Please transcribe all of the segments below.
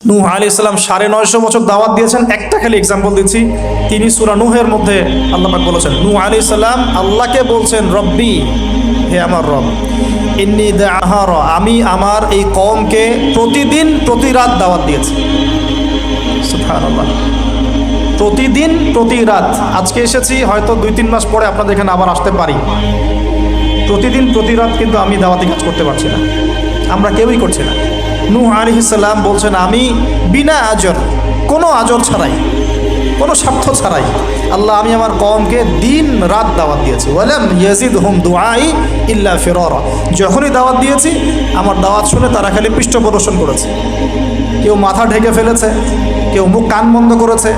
নূহ আলাইহিস সালাম 950 বছর দাওয়াত দিয়েছেন। একটা খালি এক্সাম্পল দিচ্ছি, তিনি সূরা নূহের মধ্যে আল্লাহ পাক বলেছেন, নূহ আলাইহিস সালাম আল্লাহকে বলছেন, রব্বি, হে আমার রব, ইন্নী দাআহার, আমি আমার এই কওমকে প্রতিদিন প্রতি রাত দাওয়াত দিয়েছি। সুবহানাল্লাহ, প্রতিদিন প্রতি রাত। আজকে এসেছি, হয়তো 2-3 মাস পরে আপনাদের এখানে আবার আসতে পারি। প্রতিদিন প্রতি রাত কিন্তু আমি দাওয়াতি কাজ করতে পারছি না, আমরা কেউই করছি না। নূহ আলাইহিস সালাম বলছেন, আমি বিনা আজর, কোনো আজর ছাড়াই, কোনো স্বার্থ ছাড়াই, আল্লাহ, আমি আমার কওমকে দিন রাত দাওয়াত দিয়েছি। ওয়ালাম ইয়াজিদহুম দুআই ইল্লা ফিরারা, যখনই দাওয়াত দিয়েছি আমার দাওয়াত শুনে তারা খালি পৃষ্ঠ প্রদর্শন করেছে। কেউ মাথা ঢেকে ফেলেছে, কেউ মুখ কান বন্ধ করেছে,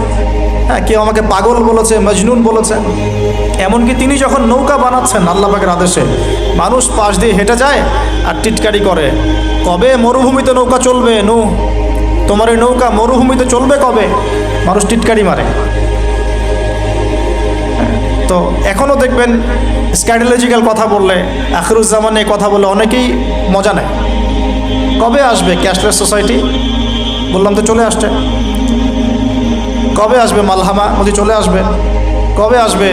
হ্যাঁ, কেউ আমাকে পাগল বলেছে, মজনুন বলেছে। এমনকি তিনি যখন নৌকা বানাচ্ছেন আল্লাহ পাকের আদেশে, মানুষ পাশ দিয়ে হেঁটে যায় আর টিটকারি করে, কবে মরুভূমিতে নৌকা চলবে নূহ, তোমার এই নৌকা মরুভূমিতে চলবে কবে? মানুষ টিটকারি মারে। তো এখনও দেখবেন স্ক্যাটোলজিক্যাল কথা বললে, আখিরুজ্জামানে কথা বলে অনেকেই মজা নেয়। কবে আসবে ক্যাশলেস সোসাইটি? বললাম তো চলে আসছে। কবে আসবে মালহামা? বলছি চলে আসবে। কবে আসবে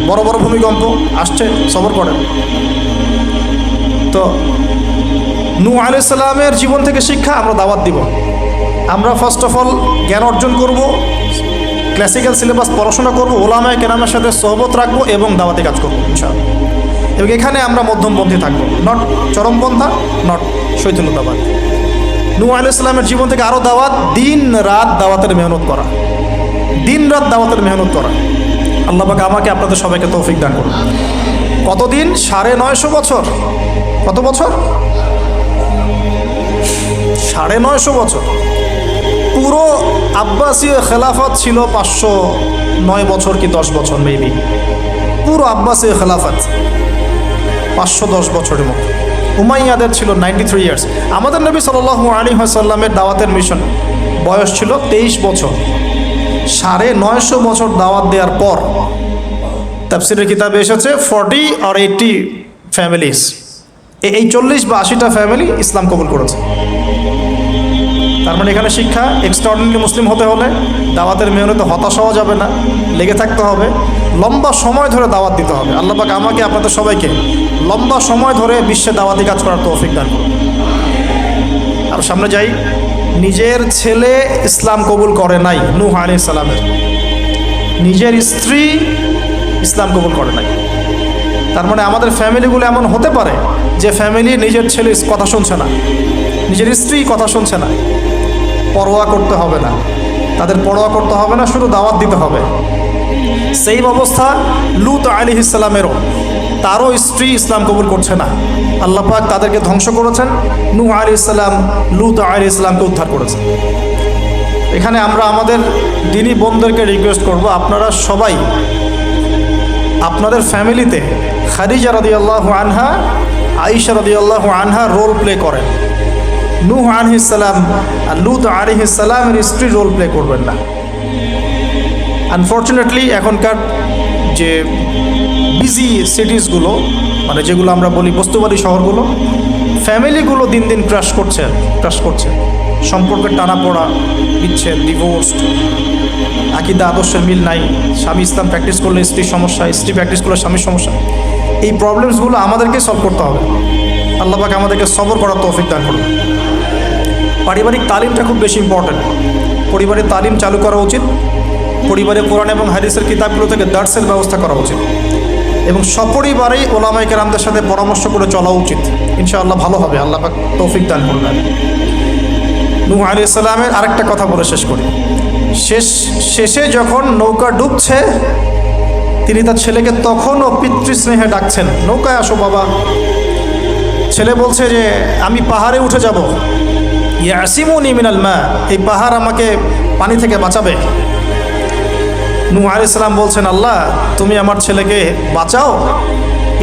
বড় বড় ভূমিকম্প? আসছে, সবর করেন। তো নূহ আলাইহিস সালামের জীবন থেকে শিক্ষা আমরা দাওয়াত দিব। আমরা ফার্স্ট অফ অল জ্ঞান অর্জন করব, ক্লাসিক্যাল সিলেবাস পড়াশোনা করব, ওলামায়ে কেরামের সাথে সোহবত রাখবো এবং দাওয়াতি কাজ করবো ইনশাআল্লাহ। এবং এখানে আমরা মধ্যমপন্থী থাকবো, নট চরমপন্থা, নট শৈথিল্যতাবাদ। নূহ আলাইহিস সালামের জীবন থেকে আরও দাওয়াত, দিন রাত দাওয়াতের মেহনত করা, দিন রাত দাওয়াতের মেহনত করা। আল্লাহ পাক আমাকে আপনাদের সবাইকে তৌফিক দান করুন। কতদিন? 950 বছর। কত বছর? 950 বছর। পুরো আব্বাসীয় খেলাফত ছিল 509 বছর কি 10 বছর মেবি। পুরো আব্বাসীয় খেলাফত 510 বছরের মতো। উমাইয়াদের ছিল 93 ইয়ার্স। আমাদের নবী সাল্লাল্লাহু আলাইহি ওয়াসাল্লামের দাওয়াতের মিশন বয়স ছিল 23 বছর। 950 বছর দাওয়াত দেওয়ার পর তাফসীরের কিতাবে এসেছে 40 or 80 ফ্যামিলিজ, এই 40 বা 80টা ফ্যামিলি ইসলাম কবুল করেছে। তার মানে এখানে শিক্ষা, এক্সট্রাঅর্ডিনারি মুসলিম হতে হলে দাওয়াতের মেহনতে হতাশ হওয়া যাবে না, লেগে থাকতে হবে, লম্বা সময় ধরে দাওয়াত দিতে হবে। আল্লাহ পাক আমাকে আপনাদের সবাইকে লম্বা সময় ধরে বিশ্বে দাওয়াতি কাজ করার তৌফিক দান করুন। আর সামনে যাই। নিজের ছেলে ইসলাম কবুল করে নাই নূহ আলাইহিস সালামের, নিজের স্ত্রী ইসলাম কবুল করে নাই। তার মানে আমাদের ফ্যামিলিগুলো এমন হতে পারে যে ফ্যামিলি নিজের ছেলে কথা শুনছে না, নিজের স্ত্রী কথা শুনছে না। পরোয়া করতে হবে না, তাদের পরোয়া করতে হবে না, শুধু দাওয়াত দিতে হবে। সেই অবস্থা লূত আলাইহিস সালামেরও, তারও স্ত্রী ইসলাম কবুল করছে না। আল্লাহ পাক তাদেরকে ধ্বংস করেছেন। নূহ আলাইহিস সালাম লূত আলাইহিস সালামকে উদ্ধার করেছেন। এখানে আমরা আমাদের দিনী বোনদেরকে রিকোয়েস্ট করব, আপনারা সবাই আপনাদের ফ্যামিলিতে খাদিজা রাদিয়াল্লাহু আনহা, আয়েশা রাদিয়াল্লাহু আনহা রোল প্লে করেন। নূহ আলাইহিস সালাম আর লূত আলাইহিস সালামের স্ত্রী রোল প্লে করবেন না। আনফর্চুনেটলি এখনকার যে বিজি সিটিসগুলো, মানে যেগুলো আমরা বলি বস্তুবাদী শহরগুলো, ফ্যামিলিগুলো দিন দিন ক্রাশ করছে। সম্পর্কের টানাপোড়া, বিচ্ছেদ, ডিভোর্সড, আকীদা আদর্শের মিল নাই, স্বামী ইসলাম প্র্যাকটিস করলে স্ত্রীর সমস্যা, স্ত্রী প্র্যাকটিস করলে স্বামীর সমস্যা। এই প্রবলেমসগুলো আমাদেরকে সলভ করতে হবে। আল্লাহ পাক আমাদেরকে সবর করার তৌফিক দান করুন। পারিবারিক তালিমটা খুব বেশি ইম্পর্টেন্ট। পরিবারের তালিম চালু করা উচিত। পরিবারে কোরআন এবং হাদিসের কিতাবগুলো থেকে দার্সের ব্যবস্থা করা উচিত এবং সপরিবারেই ওলামায়ে কেরামদের সাথে পরামর্শ করে চলা উচিত। ইনশাআল্লাহ ভালো হবে। আল্লাহ পাক তৌফিক দান করুন। নূহ আলাইহিস সালামের আরেকটা কথা বলে শেষ করি। শেষে যখন নৌকা ডুবছে, তিনি তার ছেলেকে তখনও পিতৃস্নেহে ডাকছেন, নৌকায় আসো বাবা। ছেলে বলছে যে আমি পাহাড়ে উঠে যাব, ইয়াসিমুনি মিনাল মা, এই পাহাড় আমাকে পানি থেকে বাঁচাবে। নূহ আলাইহিস সালাম বলছেন, আল্লাহ তুমি আমার ছেলেকে বাঁচাও,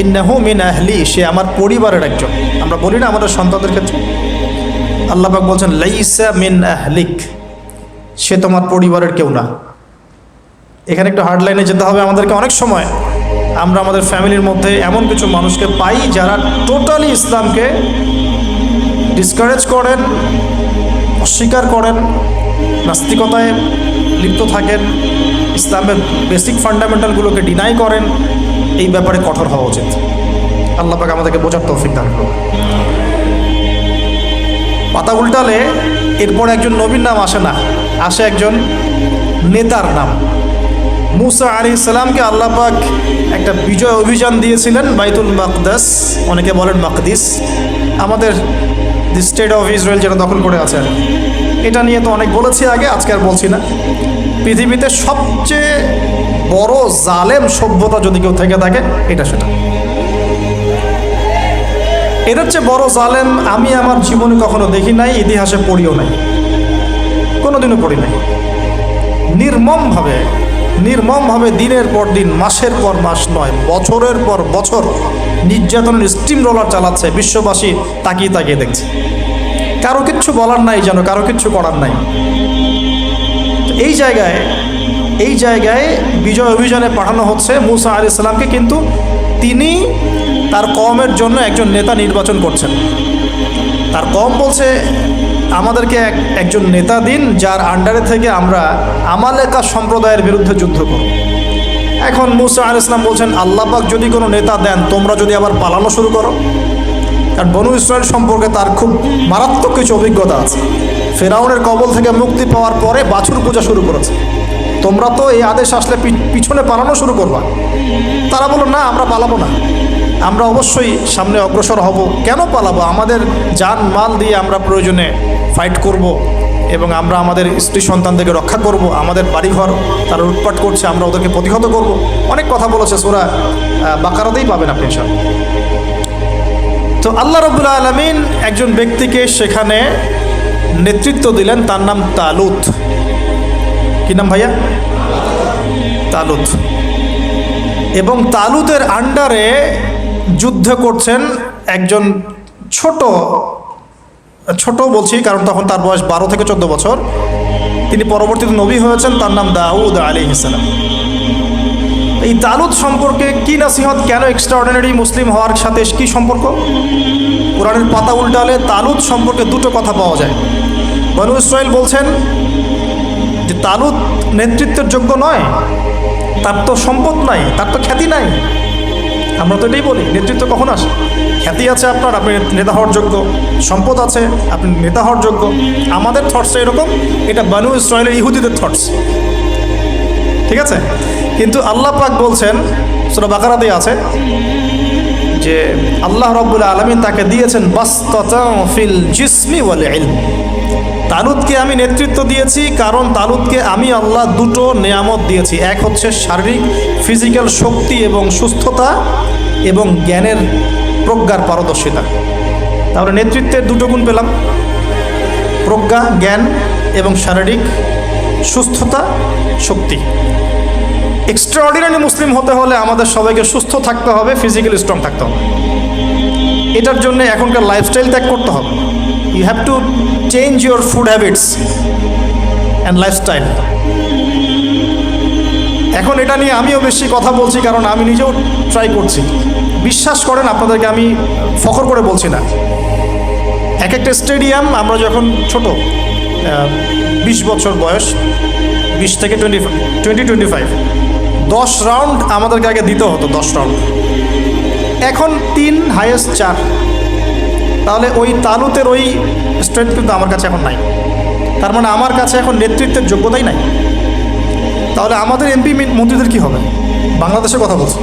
ইন্নাহু মিন আহলি, সে আমার পরিবারের একজন। আমরা বলি না আমাদের সন্তানদের ক্ষেত্রে, আল্লাহ পাক বলছেন লাইসা মিন আহলিক, সে তোমার পরিবারের কেউ না। এখানে একটু হার্ড লাইনে যেতে হবে আমাদেরকে। অনেক সময় আমরা আমাদের ফ্যামিলির মধ্যে এমন কিছু মানুষকে পাই যারা টোটালি ইসলামকে ডিসকারেজ করেন, অস্বীকার করেন, নাস্তিকতায় লিপ্ত থাকেন, ইসলামের বেসিক ফান্ডামেন্টালগুলোকে ডিনাই করেন, এই ব্যাপারে কঠোর হওয়া উচিত। আল্লাহ পাক আমাদেরকে বোঝার তৌফিক দান করুন। পাতা উল্টালে এরপর একজন নবীর নাম আসে না, আসে একজন নেতার নাম। মুসা আলাইহিস সালামকে আল্লাহ পাক একটা বিজয় অভিযান দিয়েছিলেন বাইতুল মাকদাস, অনেকে বলেন মাকদিস, আমাদের দি স্টেট অফ ইসরায়েল যেটা দখল করে আছে। এটা নিয়ে তো অনেক বলেছি আগে, আজকে আর বলছি না। পৃথিবীতে সবচেয়ে বড় জালেম সভ্যতা যদি কেউ থেকে থাকে, এটা সেটা। এর চেয়ে বড় জালেম আমি আমার জীবনে কখনো দেখি নাই, ইতিহাসে পড়িও নাই, কোনোদিনও পড়ি নাই। নির্মমভাবে দিনের পর দিন, মাসের পর মাস নয়, বছরের পর বছর নির্যাতনের স্টিম রোলার চালাচ্ছে। বিশ্ববাসী তাকিয়ে তাকিয়ে দেখছে, কারো কিচ্ছু বলার নাই, যেন কারো কিচ্ছু করার নাই। এই জায়গায় বিজয় অভিযানে পাঠানো হচ্ছে মুসা আলাইহিস সালামকে, কিন্তু তিনি তার কওমের জন্য একজন নেতা নির্বাচন করছেন। তার কওম বলছে, আমাদেরকে একজন নেতা দিন যার আন্ডারে থেকে আমরা আমালেকা সম্প্রদায়ের বিরুদ্ধে যুদ্ধ করব। এখন মুসা আলাইহিস সালাম বলছেন, আল্লাহ পাক যদি কোনো নেতা দেন, তোমরা যদি আবার পালানো শুরু করো। কারণ বনু ইসরায়েল সম্পর্কে তার খুব মারাত্মক কিছু অভিজ্ঞতা আছে। ফেরাউনের কবল থেকে মুক্তি পাওয়ার পরে বাছুর পূজা শুরু করেছে। তোমরা তো এই আদেশ আসলে পিছনে পালানো শুরু করবা। তারা বলল, না, আমরা পালাবো না, আমরা অবশ্যই সামনে অগ্রসর হব। কেন পালাবো? আমাদের জান মাল দিয়ে আমরা প্রয়োজনে ফাইট করব, এবং আমরা আমাদের স্ত্রী সন্তানদেরকে রক্ষা করব। আমাদের বাড়িঘর তারা লুটপাট করছে, আমরা ওদেরকে প্রতিহত করব। অনেক কথা বলেছে, সূরা বাকারাতেই পাবেন আপনি সব। তো আল্লাহ রাব্বুল আলামিন একজন ব্যক্তিকে সেখানে নেতৃত্ব দিলেন, তার নাম তালুত। কি নাম ভাইয়া? তালুত। এবং তালুতের আন্ডারে যুদ্ধ করছেন একজন ছোট বলছি কারণ তখন তার বয়স 12 থেকে 14 বছর। তিনি পরবর্তীতে নবী হয়েছেন, তার নাম দাউদ আলাইহিস সালাম। এই তালুত সম্পর্কে কি নাসিহত, কেন এক্সট্রাঅর্ডিনারি মুসলিম হওয়ার সাথে কি সম্পর্ক? কোরআনের পাতা উল্টালে তালুত সম্পর্কে দুটো কথা পাওয়া যায়। বনু ইসরাইল বলছেন যে তালুত নেতৃত্বের যোগ্য নয়, তার তো সম্পদ নাই, তার তো খ্যাতি নাই। আমরা তো এটাই বলি, নেতৃত্ব কখন আসে? খ্যাতি আছে আপনার, আপনি নেতা হওয়ার যোগ্য, সম্পদ আছে, আপনি নেতা হওয়ার যোগ্য। আমাদের থটসটা এরকম, এটা বনু ইসরাইলের ইহুদিদের থটস, ঠিক আছে? কিন্তু আল্লাহ পাক বলছেন, সূরা বাকারাতে আছে যে আল্লাহ রাব্বুল আলামিন তাকে দিয়েছেন বাসতাতাও ফিল জিসমি ওয়াল ইলম। তালুতকে আমি নেতৃত্ব দিয়েছি কারণ তালুতকে আমি আল্লাহ দুটো নেয়ামত দিয়েছি। এক হচ্ছে শারীরিক ফিজিক্যাল শক্তি এবং সুস্থতা, এবং জ্ঞানের প্রজ্ঞার পারদর্শিতা। তাহলে নেতৃত্বের দুটো গুণ পেলাম, প্রজ্ঞা, জ্ঞান এবং শারীরিক সুস্থতা, শক্তি। এক্সট্রাঅর্ডিনারি মুসলিম হতে হলে আমাদের সবাইকে সুস্থ থাকতে হবে, ফিজিক্যালি স্ট্রং থাকতে হবে। এটার জন্য এখনকার লাইফস্টাইল ত্যাগ করতে হবে। You have to change your food habits and lifestyle. এখন এটা নিয়ে আমিও বেশি কথা বলছি কারণ আমি নিজেও ট্রাই করছি। বিশ্বাস করেন, আপনাদেরকে আমি ফখর করে বলছি না। এক একটা স্টেডিয়াম আমরা যখন ছোট, 20 বছর বয়স, 20 থেকে 25, 10 রাউন্ড আমাদেরকে আগে দিতে হতো, 10 রাউন্ড। এখন 3, হাইয়েস্ট 4। তাহলে ওই তালুতের ওই স্ট্রেংথ কিন্তু আমার কাছে এখন নাই। তার মানে আমার কাছে এখন নেতৃত্বের যোগ্যতাই নাই। তাহলে আমাদের এমপি মন্ত্রীদের কি হবে? বাংলাদেশের কথা বলছি।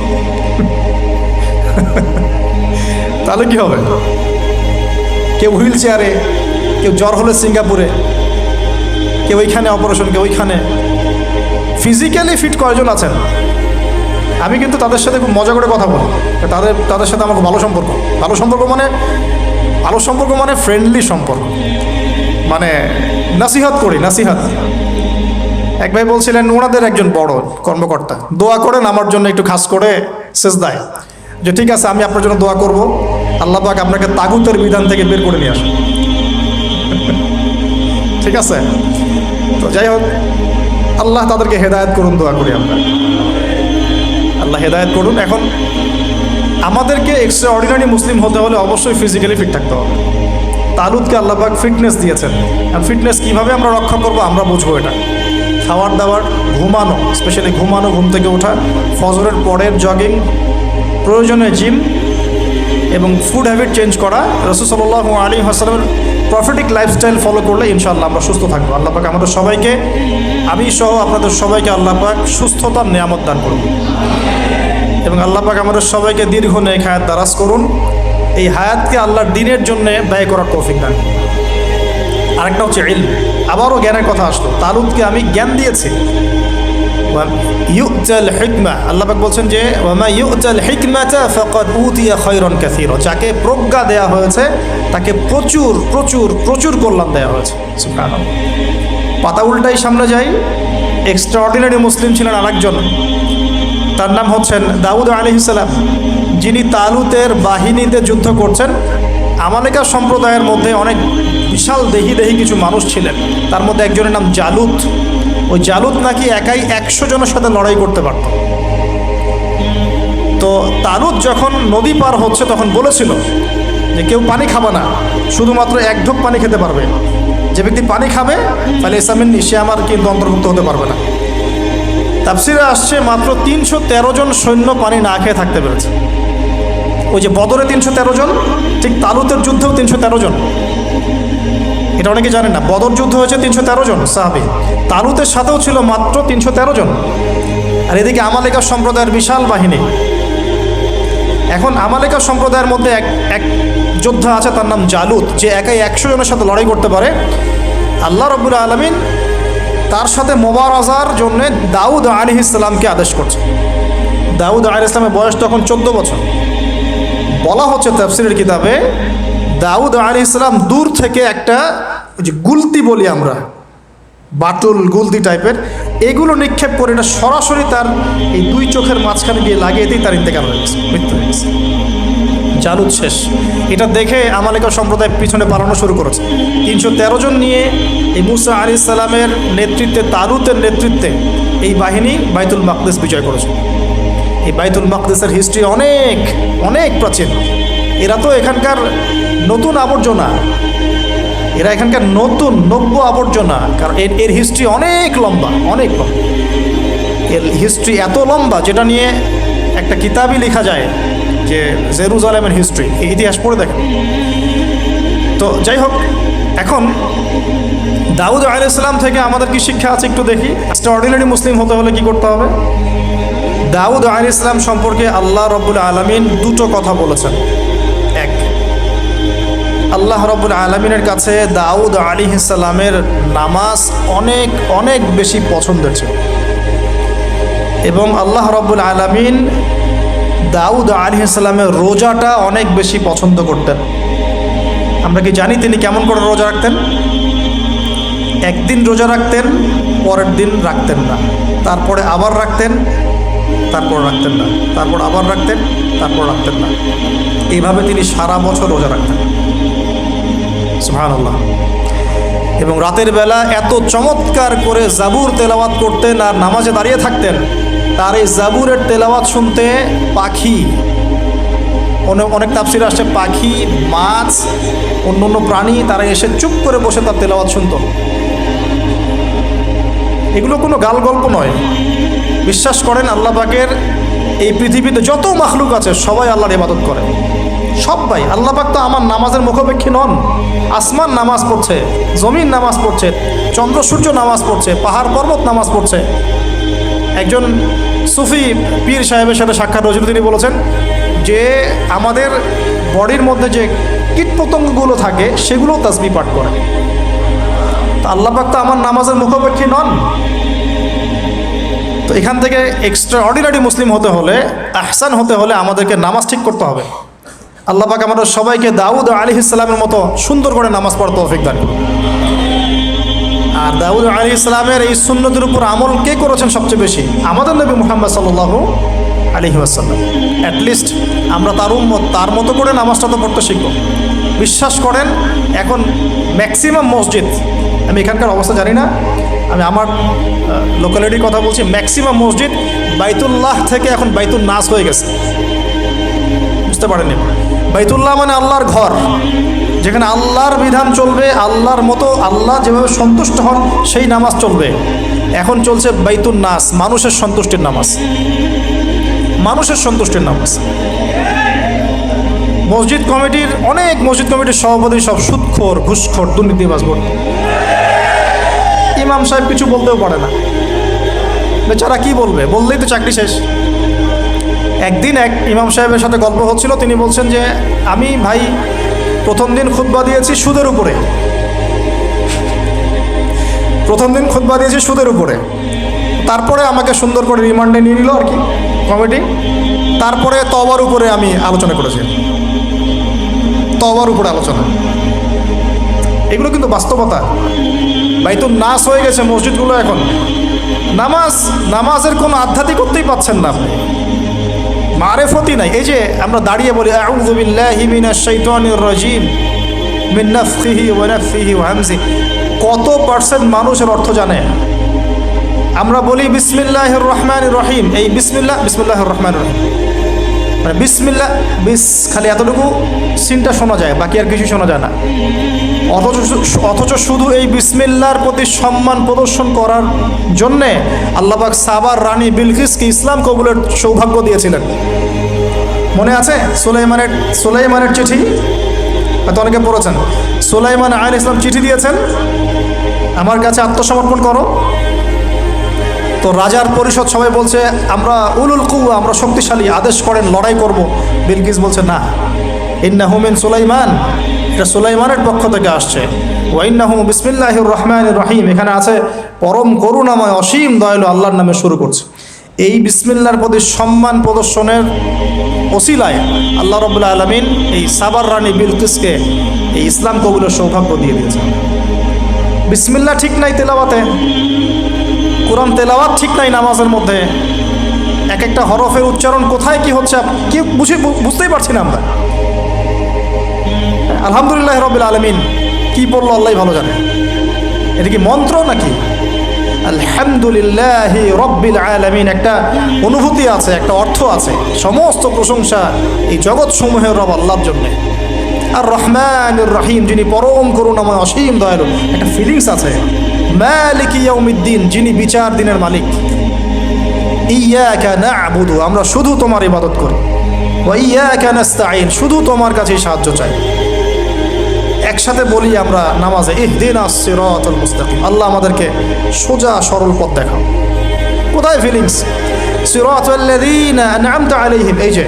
তাহলে কি হবে? কেউ হুইল চেয়ারে, কেউ জ্বর হলে সিঙ্গাপুরে, কেউ ওইখানে অপারেশন, কেউ ওইখানে। ফিজিক্যালি ফিট কয়জন আছেন? আমি কিন্তু তাদের সাথে খুব মজা করে কথা বলি। তাদের সাথে আমার ভালো সম্পর্ক। ভালো সম্পর্ক মানে ফ্রেন্ডলি সম্পর্ক, মানে নাসিহত করি, নাসিহত। এক ভাই বলছিলেন, ওনাদের একজন বড় কর্মকর্তা, দোয়া করেন আমার জন্য একটু খাস করে সেজদায়, যে ঠিক আছে আমি আপনার জন্য দোয়া করব, আল্লাহ পাক আপনাকে তাগুতের বিধান থেকে বের করে নিয়ে আসুন। ঠিক আছে? তো যাই হোক, আল্লাহ তাদেরকে হেদায়েত করুন, দোয়া করি আমরা, আল্লাহ হেদায়েত করুন। এখন আমাদেরকে এক্সট্রাঅর্ডিনারি মুসলিম হতে হলে অবশ্যই ফিজিক্যালি ফিট থাকতে হবে। তালুতকে আল্লাহ পাক ফিটনেস দিয়েছেন। আর ফিটনেস কীভাবে আমরা রক্ষা করব আমরা বুঝবো এটা। খাওয়ার দাওয়ার, ঘুমানো, স্পেশালি ঘুমানো, ঘুম থেকে ওঠা, ফজরের পরের জগিং, প্রয়োজনে জিম এবং ফুড হ্যাবিট চেঞ্জ করা, রাসূল সাল্লাল্লাহু আলাইহি ওয়াসাল্লামের প্রফেটিক লাইফস্টাইল ফলো করলে ইনশাআল্লাহ আমরা সুস্থ থাকবো। আল্লাহ পাক আমাদের সবাইকে, আমি সহ আপনাদের সবাইকে আল্লাহ পাক সুস্থতার নিয়ামত দান করুন এবং আল্লাহ পাক আমাদের সবাইকে দীর্ঘ নেক হায়াত দারাজ করুন। এই হায়াতকে আল্লাহর দ্বীনের জন্য ব্যয় করার তৌফিক দান। আরেকটা হচ্ছে ইলম, আবারও জ্ঞানের কথা আসলো। তালুতকে আমি জ্ঞান দিয়েছি। ইউতাল হিকমা, আল্লাহ পাক বলছেন যে ওয়ামা ইউতাল হিকমাতা ফাকাদ উতিয়া খায়রান কাসীরা, যাকে প্রজ্ঞা দেয়া হয়েছে তাকে প্রচুর প্রচুর প্রচুর কল্যাণ দেওয়া হয়েছে। সুবহানাল্লাহ। পাতা উল্টাই সামনে যাই, এক্সট্রাঅর্ডিনারি মুসলিম ছিলেন আরেকজন, তার নাম হচ্ছেন দাউদ আলাইহিস সালাম, যিনি তালুতের বাহিনীতে যুদ্ধ করছেন। আমালেকা সম্প্রদায়ের মধ্যে অনেক বিশাল দেহি কিছু মানুষ ছিলেন, তার মধ্যে একজনের নাম জালুত। ওই জালুত নাকি একাই 100 জনের সাথে লড়াই করতে পারত। তো তালুত যখন নদী পার হচ্ছে তখন বলেছিল যে কেউ পানি খাবে না, শুধুমাত্র 1 ঢোক পানি খেতে পারবে। যে ব্যক্তি পানি খাবে তাহলে ইসলামিন সে আমার কিন্তু অন্তর্ভুক্ত হতে পারবে না। তাফসিরে আসছে মাত্র 313 জন সৈন্য পানি না খেয়ে থাকতে পেরেছে। ওই যে বদরে 313 জন, ঠিক তালুতের যুদ্ধেও 313 জন। এটা অনেকে জানেন না, বদর যুদ্ধ হয়েছে 313 জন সাহাবী, তালুতের সাথেও ছিল মাত্র 313 জন। আর এদিকে আমালেকা সম্প্রদায়ের বিশাল বাহিনী। এখন আমালেকা সম্প্রদায়ের মধ্যে এক যোদ্ধা আছে, তার নাম জালুত, যে একাই 100 জনের সাথে লড়াই করতে পারে। আল্লাহ রাব্বুল আলামিন তার সাথে মোবারাজার জন্য দাউদ আলাইহিস সালামকে আদেশ করছে। দাউদ আলাইহিস সালামের বয়স তখন 14 বছর। বলা হচ্ছে তাফসীরের কিতাবে, দাউদ আলাইহিস সালাম দূর থেকে একটা যে গুলতি বলি আমরা, বাটুল গুলতি টাইপের, এগুলো নিক্ষেপ করে এটা সরাসরি তার এই 2 চোখের মাঝখানে গিয়ে লাগিয়েতেই তার ইন্তেকাল হয়ে গেছে, মৃত্যু হয়ে গেছে। জালুত শেষ। এটা দেখে আমালেকা সম্প্রদায় পিছনে পালানো শুরু করেছে। 313 জন নিয়ে এই মুসা আলাইহিস সালামের নেতৃত্বে, তালুতের নেতৃত্বে এই বাহিনী বাইতুল মাকদিস বিজয় করেছে। এই বাইতুল মাকদিসের হিস্ট্রি অনেক অনেক প্রাচীন। এরা তো এখানকার নতুন আবর্জনা, এরা এখানকার নতুন নব্য আবর্জনা, কারণ এর হিস্ট্রি অনেক লম্বা, অনেক লম্বা। এর হিস্ট্রি এত লম্বা যেটা নিয়ে একটা কিতাবই লেখা যায়, যে জেরুজালেমের হিস্ট্রি, এই ইতিহাস পড়ে দেখেন। তো যাই হোক, এখন দাউদ আলাইহিস সালাম থেকে আমাদের কি শিক্ষা আছে একটু দেখি। এক্সট্রাঅর্ডিনারি মুসলিম হতে হলে কি করতে হবে? দাউদ আলাইহিস সালাম সম্পর্কে আল্লাহ রাব্বুল আলামিন 2টো কথা বলেছেন। এক, আল্লাহ রাব্বুল আলামিনের কাছে দাউদ আলাইহিস সালামের নামাজ অনেক অনেক বেশি পছন্দের ছিল এবং আল্লাহ রাব্বুল আলামিন দাউদ আলাইহিস সালামের রোজাটা অনেক বেশি পছন্দ করতেন। আমরা কি জানি তিনি কেমন করে রোজা রাখতেন? একদিন রোজা রাখতেন, পরের দিন রাখতেন না, তারপরে আবার রাখতেন, তারপর রাখতেন না, তারপর আবার রাখতেন, তারপর রাখতেন না। এইভাবে তিনি সারা বছর রোজা রাখতেন। সুবহানাল্লাহ। এবং রাতের বেলা এত চমৎকার করে জাবুর তেলাওয়াত করতেন আর নামাজে দাঁড়িয়ে থাকতেন, তার এই জাবুরের তেলাওয়াত শুনতে পাখি, অনেক তাফসীর আসছে পাখি, মাছ, অন্য প্রাণী, তারা এসে চুপ করে বসে তার তেলাওয়াত শুনত। এগুলো কোনো গাল গল্প নয়। বিশ্বাস করেন আল্লাহ পাকের এই পৃথিবীতে যত মাখলুক আছে সবাই আল্লাহর ইবাদত করে, সবাই। আল্লাহ পাক তো আমার নামাজের মুখাপেক্ষী নন। আসমান নামাজ পড়ছে, জমিন নামাজ পড়ছে, চন্দ্র সূর্য নামাজ পড়ছে, পাহাড় পর্বত নামাজ পড়ছে। একজন সুফি পীর সাহেবের সাথে সাক্ষাৎ হয়েছিল, তিনি বলেছেন যে আমাদের বডির মধ্যে যে কীটপতঙ্গগুলো থাকে সেগুলোও তাসবিহ পাঠ করে। তা আল্লাহ পাক তো আমার নামাজের মুখাপেক্ষী নন। তো এখান থেকে এক্সট্রা অর্ডিনারি মুসলিম হতে হলে, আহসান হতে হলে আমাদেরকে নামাজ ঠিক করতে হবে। আল্লাহ পাক আমাদের সবাইকে দাউদ আলাইহিস সালামের মতো সুন্দর করে নামাজ পড়ার তৌফিক দান করুন। আর দাউদ আলাইহিস সালামের এই সুন্নতের উপর আমল কে করেছেন সবচেয়ে বেশি? আমাদের নবী মুহাম্মদ সাল্লাল্লাহু আলাইহি ওয়াসাল্লাম। অ্যাটলিস্ট আমরা তার মতো করে নামাজটা তো পড়তে শিখব। বিশ্বাস করেন এখন ম্যাক্সিমাম মসজিদ, আমি এখানকার অবস্থা জানি না, আমি আমার লোকালিটির কথা বলছি, ম্যাক্সিমাম মসজিদ বাইতুল্লাহ থেকে এখন বাইতুল নাস হয়ে গেছে। বুঝতে পারেননি? বাইতুল্লাহ মানে আল্লাহর ঘর, যেখানে আল্লাহর বিধান চলবে, আল্লাহর মতো আল্লাহ যেভাবে সন্তুষ্ট হন সেই নামাজ চলবে। এখন চলছে বাইতুন নাস, মানুষের সন্তুষ্টির নামাজ, মানুষের সন্তুষ্টির নামাজ। মসজিদ কমিটির অনেক মসজিদ কমিটির সভাপতি সব সুদখোর, ঘুষখোর, দুর্নীতিবাজ ভর্তি। ইমাম সাহেব কিছু বলতেও পারে না, বেচারা কি বলবে, বললেই তো চাকরি শেষ। একদিন এক ইমাম সাহেবের সাথে গল্প হচ্ছিল, তিনি বলছেন যে আমি ভাই প্রথম দিন খুতবা দিয়েছি সুদের উপরে, প্রথম দিন খুতবা দিয়েছি সুদের উপরে, তারপরে আমাকে সুন্দর করে রিমান্ডে নিয়ে নিল আর কি কমিটি, তারপরে তওবার উপরে আমি আলোচনা করেছি, তওবার উপরে আলোচনা। এগুলো কিন্তু বাস্তবতা। বাইতুন নাস হয়ে গেছে মসজিদগুলো এখন। নামাজের কোনো আধ্যাত্মিকতাই পাচ্ছেন না আপনি, মারেফতি নাই। এই যে আমরা দাঁড়িয়ে বলি আউযু বিল্লাহি মিনাশ শাইতানির রাজিম মিন নাফখিহি ওয়া নাফসিহি ওয়া হামজিহি, কত পার্সেন্ট মানুষের অর্থ জানে? আমরা বলি বিসমিল্লাহির রহমানির রহিম, এই বিসমিল্লাহির রহমানির রহিম মানে বিসমিল্লাহ, খালি এতটুকু সিনটা শোনা যায়, বাকি আর কিছু শোনা যায় না। অথচ শুধু এই বিসমিল্লাহর প্রতি সম্মান প্রদর্শন করার জন্যে আল্লাহ পাক সাবার রানী বিলকিসকে ইসলাম কবুলের সৌভাগ্য দিয়েছিলেন। মনে আছে সুলাইমানের চিঠি? হয়তো অনেকে পড়েছেন। সুলাইমান আলাইহিস ইসলাম চিঠি দিয়েছেন, আমার কাছে আত্মসমর্পণ করো। তো রাজার পরিষদ সবাই বলছে আমরা উলুল কুওয়া, আমরা শক্তিশালী, আদেশ করেন লড়াই করব। বিলকিস বলছে না, ইন্নাহু মিন সুলাইমান, এটা সুলাইমানের পক্ষ থেকে আসছে। ওয়া ইন্নাহু বিসমিল্লাহির রহমানির রহিম, এখানে আছে পরম করুণাময় অসীম দয়ালু আল্লাহর নামে শুরু করছে। এই বিসমিল্লাহর প্রতি সম্মান প্রদর্শনের ওসিলায় আল্লাহ রাব্বুল আলামিন এই সাবার রানী বিলকিসকে এই ইসলাম কবুলের সৌভাগ্য দিয়ে দিয়েছেন। বিসমিল্লাহ ঠিক নাই তেলাওয়াতে, কোরআন তেলাওয়াত ঠিক নাই নামাজের মধ্যে, এক একটা হরফের উচ্চারণ কোথায় কি হচ্ছে কি বুঝতেই পারছি না আমরা। আলহামদুলিল্লাহ রাব্বিল আলামিন কি বললো আল্লাহই ভালো জানে। এটা কি মন্ত্র নাকি? আলহামদুলিল্লাহি রাব্বিল আলামিন একটা অনুভূতি আছে, একটা অর্থ আছে। সমস্ত প্রশংসা এই জগৎ সমূহের রব আল্লাহর জন্য। আর রহমানির রহিম, যিনি পরম করুণাময় অসীম দয়ালু, একটা ফিলিংস আছে। মালিকি ইয়াউমিদ্দিন, যিনি বিচার দিনের মালিক। ইয়াকা না'বুদু, আমরা শুধু তোমার ইবাদত করি। ওয়া ইয়াকা নাস্তাঈন, শুধু তোমার কাছেই সাহায্য চাই। একসাথে বলি আমরা নামাজে ইহদিনাস সিরাতাল মুস্তাকিম, আল্লাহ আমাদেরকে সোজা সরল পথ দেখাও। কোথায় ফিলিংস? সিরাতাল্লাযীনা আন'আমতা আলাইহিম, এই যে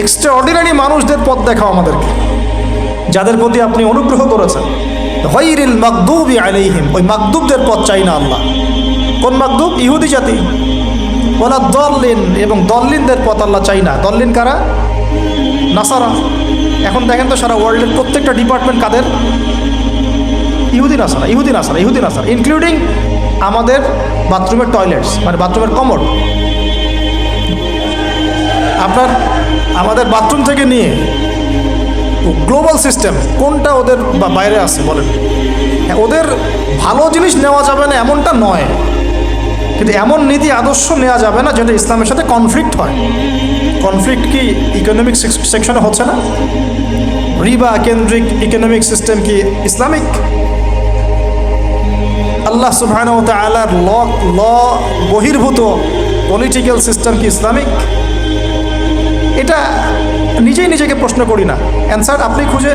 এক্সট্রা অর্ডিনারি মানুষদের পথ দেখাও আমাদেরকে, যাদের প্রতি আপনি অনুগ্রহ করেছেন। গায়রিল মাগদুবি আলাইহিম, ওই মাগদুবদের পথ চাই না আল্লাহ। কোন মাগদুব? ইহুদি জাতি। ওয়ালা দল্লিন, এবং দল্লিনদের পথ আল্লাহ চাই না। দল্লিন কারা? নাসারা। এখন দেখেন তো সারা ওয়ার্ল্ডের প্রত্যেকটা ডিপার্টমেন্ট কাদের? ইহুদি নাসারা, ইহুদি নাসারা, ইহুদি নাসারা, ইনক্লুডিং আমাদের বাথরুমের টয়লেটস, মানে বাথরুমের কমোড। আপনার আমাদের বাথরুম থেকে নিয়ে গ্লোবাল সিস্টেম কোনটা ওদের বাইরে আছে বলেন? ওদের ভালো জিনিস নেওয়া যাবে না এমনটা নয়, কিন্তু এমন নীতি আদর্শ নেওয়া যাবে না যেটা ইসলামের সাথে কনফ্লিক্ট হয়। কনফ্লিক্ট কি ইকোনমিক সেকশনে হচ্ছে না? রিবা কেন্দ্রিক ইকোনমিক সিস্টেম কি ইসলামিক? আল্লাহ সুবহানাহু ওয়া তাআলার ল বহির্ভূত পলিটিক্যাল সিস্টেম কি ইসলামিক? এটা নিজেই নিজেকে প্রশ্ন করি না, অ্যান্সার আপনি খুঁজে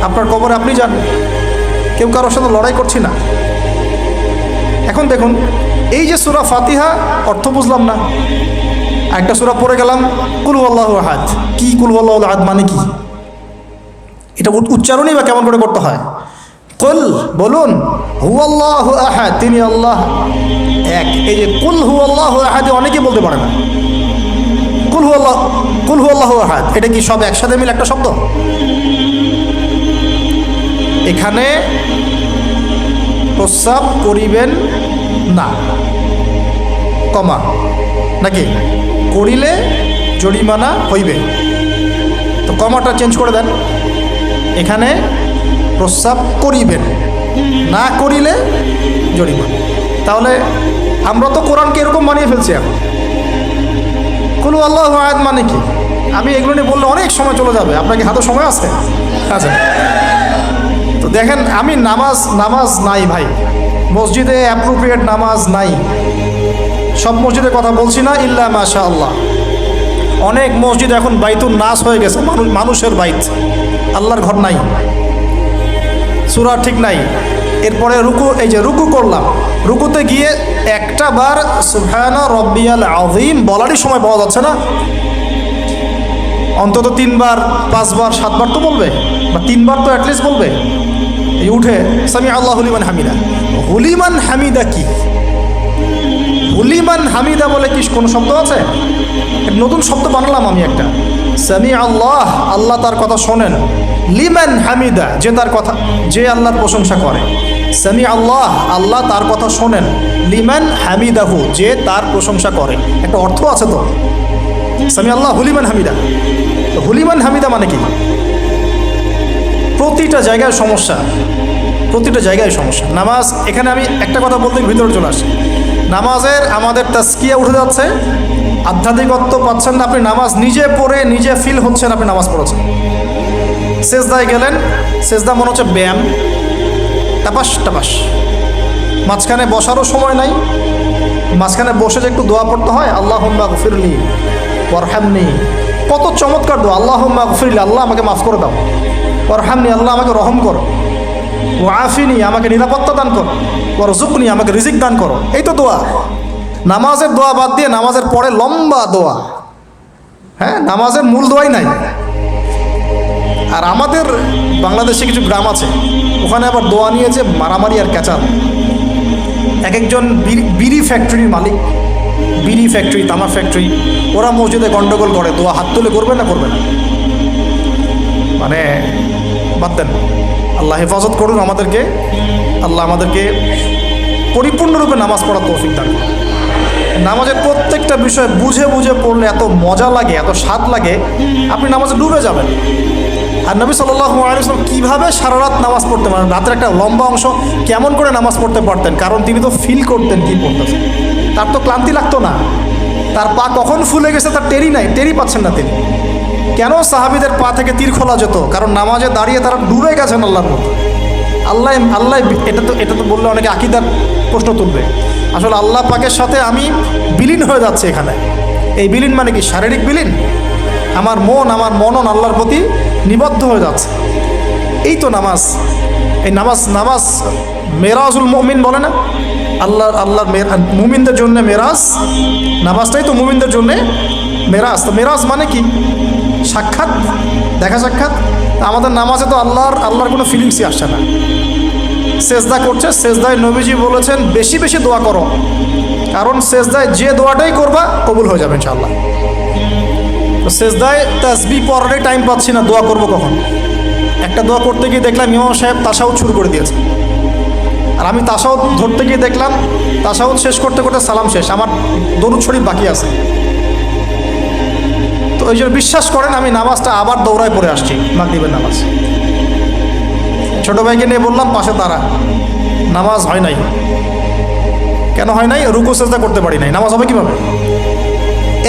আপনার কবরে আপনি যান। কেউ কারোর সাথে লড়াই করছি না। এখন দেখুন, এই যে সূরা ফাতিহা অর্থ বুঝলাম না, একটা সূরা পড়ে গেলাম কুল হুয়াল্লাহু আহাদ। কি কুল হুয়াল্লাহু আহাদ মানে কি? এটা উচ্চারণই বা কেমন করে করতে হয়? কুল, বলুন, হুয়াল্লাহু আহাদ, তিনি আল্লাহ এক। এই যে কুল হুয়াল্লাহু আহাদ অনেকে বলতে পারে না। কুল হুয়াল্লাহু আহাদ, এটা কি সব একসাথে মিলে একটা শব্দ? এখানে প্রস্রাব করিবেন না, কমা, নাকি করিলে জরিমানা হইবে। তো কমাটা চেঞ্জ করে দেন, এখানে প্রস্রাব করিবেন, না করিলে জরিমানা। তাহলে আমরা তো কোরআনকে এরকম বানিয়ে ফেলছি এখন। কুল হুয়াল্লাহু আহাদ মানে কি? আমি এগুলো নিয়ে বললে অনেক সময় চলে যাবে। আপনার কি হাতে সময় আছে? আচ্ছা, তো দেখেন, আমি নামাজ নাই ভাই, মসজিদে অ্যাপ্রোপ্রিয়েট নামাজ নাই। সব মসজিদের কথা বলছি না, ইল্লা মাশা আল্লাহ। অনেক মসজিদ এখন বাইতুন নাস হয়ে গেছে, মানুষের বাইত, আল্লাহর ঘর নাই, সূরা ঠিক নাই। এরপরে রুকু, এই যে রুকু করলাম, রুকুতে গিয়ে একটা বার সুবহানা রব্বিয়াল আযীম বলারই সময় পাওয়া যাচ্ছে না। অন্তত 3 বার 5 বার 7 বার তো বলবে, বা 3 বার তো অ্যাটলিস্ট বলবে। এই উঠে সামি আল্লাহু লিমান হামিদা। হুলিমান হামিদা কি? হুলিমান হামিদা বলে কি কোনো শব্দ আছে? নতুন শব্দ বানালাম আমি একটা। সামি আল্লাহ, আল্লাহ তার কথা শোনেন। লিমান হামিদা, যে তার কথা, যে আল্লাহর প্রশংসা করে। সামি আল্লাহ, আল্লাহ তার কথা শোনেন। লিমান হামিদাহু, যে তার প্রশংসা করে। একটা অর্থ আছে তো, সামি আল্লাহ হুলিমান হামিদা। হুলিমান হামিদা মানে কি? প্রতিটা জায়গায় সমস্যা, প্রতিটা জায়গায় সমস্যা। নামাজ, এখানে আমি একটা কথা বলতে ভিতরে চলে আসি। নামাজের আমাদের তাজকিয়া উঠে যাচ্ছে, আধ্যাত্মিকত্ব পাচ্ছেন না। আপনি নামাজ নিজে পড়ে নিজে ফিল হচ্ছেন আপনি নামাজ পড়েছেন। সেজদায় গেলেন, সেজদা মনে হচ্ছে ব্যায়াম, টাপাস টাপাস। মাঝখানে বসারও সময় নাই, মাঝখানে বসে যে একটু দোয়া পড়তে হয়, আল্লাহুম্মা গফিরলি ওয়ারহামনি, কত চমৎকার দোয়া। আল্লাহুম্মা গফিরলি, আল্লাহ আমাকে মাফ করে দাও। ওয়ারহামনি, আল্লাহ আমাকে রহম করো। ওয়াফিনি, আমাকে নিরাপত্তা দান করো। ওয়ারজুকনি, আমাকে রিজিক দান করো। এই তো দোয়া। নামাজের দোয়া বাদ দিয়ে নামাজের পরে লম্বা দোয়া। হ্যাঁ, নামাজের মূল দোয়াই নাই। আর আমাদের বাংলাদেশে কিছু গ্রাম আছে, ওখানে আবার দোয়া নিয়ে যে মারামারি আর ক্যাচাল। এক একজন বিড়ি ফ্যাক্টরির মালিক, বিড়ি ফ্যাক্টরি, তামাক ফ্যাক্টরি, ওরা মসজিদে গন্ডগোল করে। দোয়া হাত তুলে করবে না, করবে না, মানে বাদ দেন। আল্লাহ হেফাজত করুন আমাদেরকে, আল্লাহ আমাদেরকে পরিপূর্ণরূপে নামাজ পড়ার তৌফিক দান করুন। নামাজের প্রত্যেকটা বিষয় বুঝে বুঝে পড়লে এত মজা লাগে, এত স্বাদ লাগে, আপনি নামাজে ডুবে যাবেন। আর নবী সাল্লাল্লাহু আলাইহি ওয়াসাল্লাম কীভাবে সারা রাত নামাজ পড়তে পারেন, রাতের একটা লম্বা অংশ কেমন করে নামাজ পড়তে পারতেন? কারণ তিনি তো ফিল করতেন কী পড়তেছেন। তার তো ক্লান্তি লাগতো না, তার পা কখন ফুলে গেছে তার টেরই পাচ্ছেন না তিনি। কেন সাহাবীদের পা থেকে তীর খোলা যেত? কারণ নামাজে দাঁড়িয়ে তারা ডুবে গেছেন আল্লাহর মধ্যে। আল্লাহ, এটা তো বললে অনেকে আকীদার প্রশ্ন তুলবে। আসলে আল্লাহ পাকের সাথে আমি বিলীন হয়ে যাচ্ছে এখানে। এই বিলীন মানে কি? শারীরিক বিলীন। আমার মনন আল্লাহর প্রতি নিবদ্ধ হয়ে যাচ্ছে। এই তো নামাজ। এই নামাজ মেরাজুল মুমিন বলে না? আল্লাহর মুমিনদের জন্য মেরাজ, নামাজটাই তো মুমিনদের জন্য মেরাজ। তো মেরাজ মানে কি? সাক্ষাৎ, দেখা সাক্ষাৎ। আমাদের নামাজে তো আল্লাহর কোনো ফিলিংসই আসছে না। সেজদা করছে, সেজদায় নবীজি বলেছেন বেশি বেশি দোয়া করো, কারণ সেজদায় যে দোয়াটাই করবা কবুল হয়ে যাবে ইনশাআল্লাহ। তো সেজদায় তাসবিহ পড়ারই টাইম পাচ্ছি না, দোয়া করবো কখন? একটা দোয়া করতে গিয়ে দেখলাম ইমাম সাহেব তাশাহুদ শুরু করে দিয়েছে, আর আমি তাশাহুদ ধরতে গিয়ে দেখলাম তাশাহুদ শেষ করতে করতে সালাম শেষ, আমার দরুদ শরীফ বাকি আছে। তো ওই জন্য বিশ্বাস করেন আমি নামাজটা আবার দৌড়ায় পড়ে আসছি, মাগরিবের নামাজ। ছোটো ভাইকে নিয়ে বললাম পাশে দাঁড়া, নামাজ হয় নাই। কেন হয় নাই? রুকু সেজদা করতে পারি নাই। নামাজ হবে কীভাবে?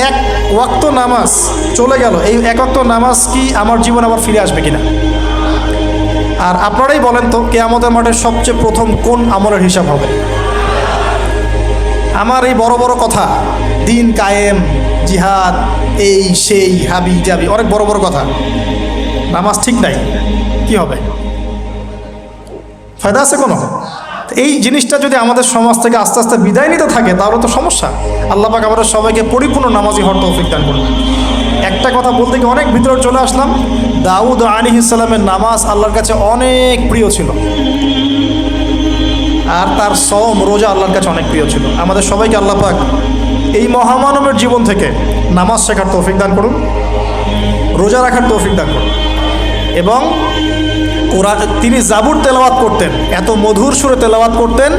এক ওয়াক্ত নামাজ চলে গেল। এই এক ওয়াক্ত নামাজ কি আমার জীবন আবার ফিরে আসবে কিনা? আর আপনারাই বলেন তো, কিয়ামতের মাঠে সবচেয়ে প্রথম কোন আমলের হিসাব হবে? আমার এই বড় বড় কথা, দিন কায়েম, জিহাদ, এই সেই, হাবি জাবি, অনেক বড় বড় কথা, নামাজ ঠিক নাই, কি হবে? ফায়দা আছে কোনো? এই জিনিসটা যদি আমাদের সমাজ থেকে আস্তে আস্তে বিদায় নিতে থাকে তাহলে তো সমস্যা। আল্লাহ পাক আমাদের সবাইকে পরিপূর্ণ নামাজি হওয়ার তৌফিক দান করুন। একটা কথা বলতে গিয়ে অনেক ভিতরে চলে আসলাম। দাউদ আলাইহিস সালামের নামাজ আল্লাহর কাছে অনেক প্রিয় ছিল, আর তার সওম রোজা আল্লাহর কাছে অনেক প্রিয় ছিল। আমাদের সবাইকে আল্লাহ পাক এই মহামানবের জীবন থেকে নামাজ শেখার তৌফিক দান করুন, রোজা রাখার তৌফিক দান করুন। এবং তিনি জাবুর তেলাওয়াত করতেন, এত মধুর সুরে তেলাওয়াত করতেন,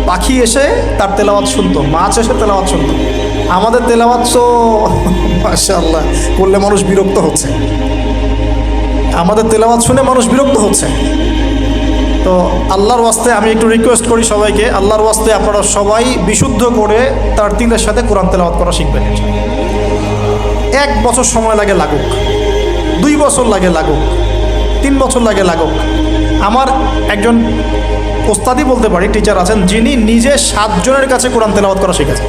পাখি এসে তার তেলাওয়াত শুনতো, মাছ এসে তেলাওয়াত শুনতো। আমাদের তেলাওয়াত তো মাশাআল্লাহ করলে মানুষ বিরক্ত হচ্ছে, আমাদের তেলাওয়াত শুনে মানুষ বিরক্ত হচ্ছে। তো আল্লাহর ওয়াস্তে আমি একটু রিকোয়েস্ট করি সবাইকে, আল্লাহর ওয়াস্তে আপনারা সবাই বিশুদ্ধ করে তার তিলের সাথে কোরআন তেলাওয়াত করা শিখবেন। 1 বছর সময় লাগে লাগুক, 2 বছর লাগে লাগুক, 3 বছর লাগে লাগুক, আমার একজন ওস্তাদি বলতে পারি, টিচার আছেন, যিনি নিজে 7 জনের কাছে কোরআন তেলাওয়াত করা শিখেছেন।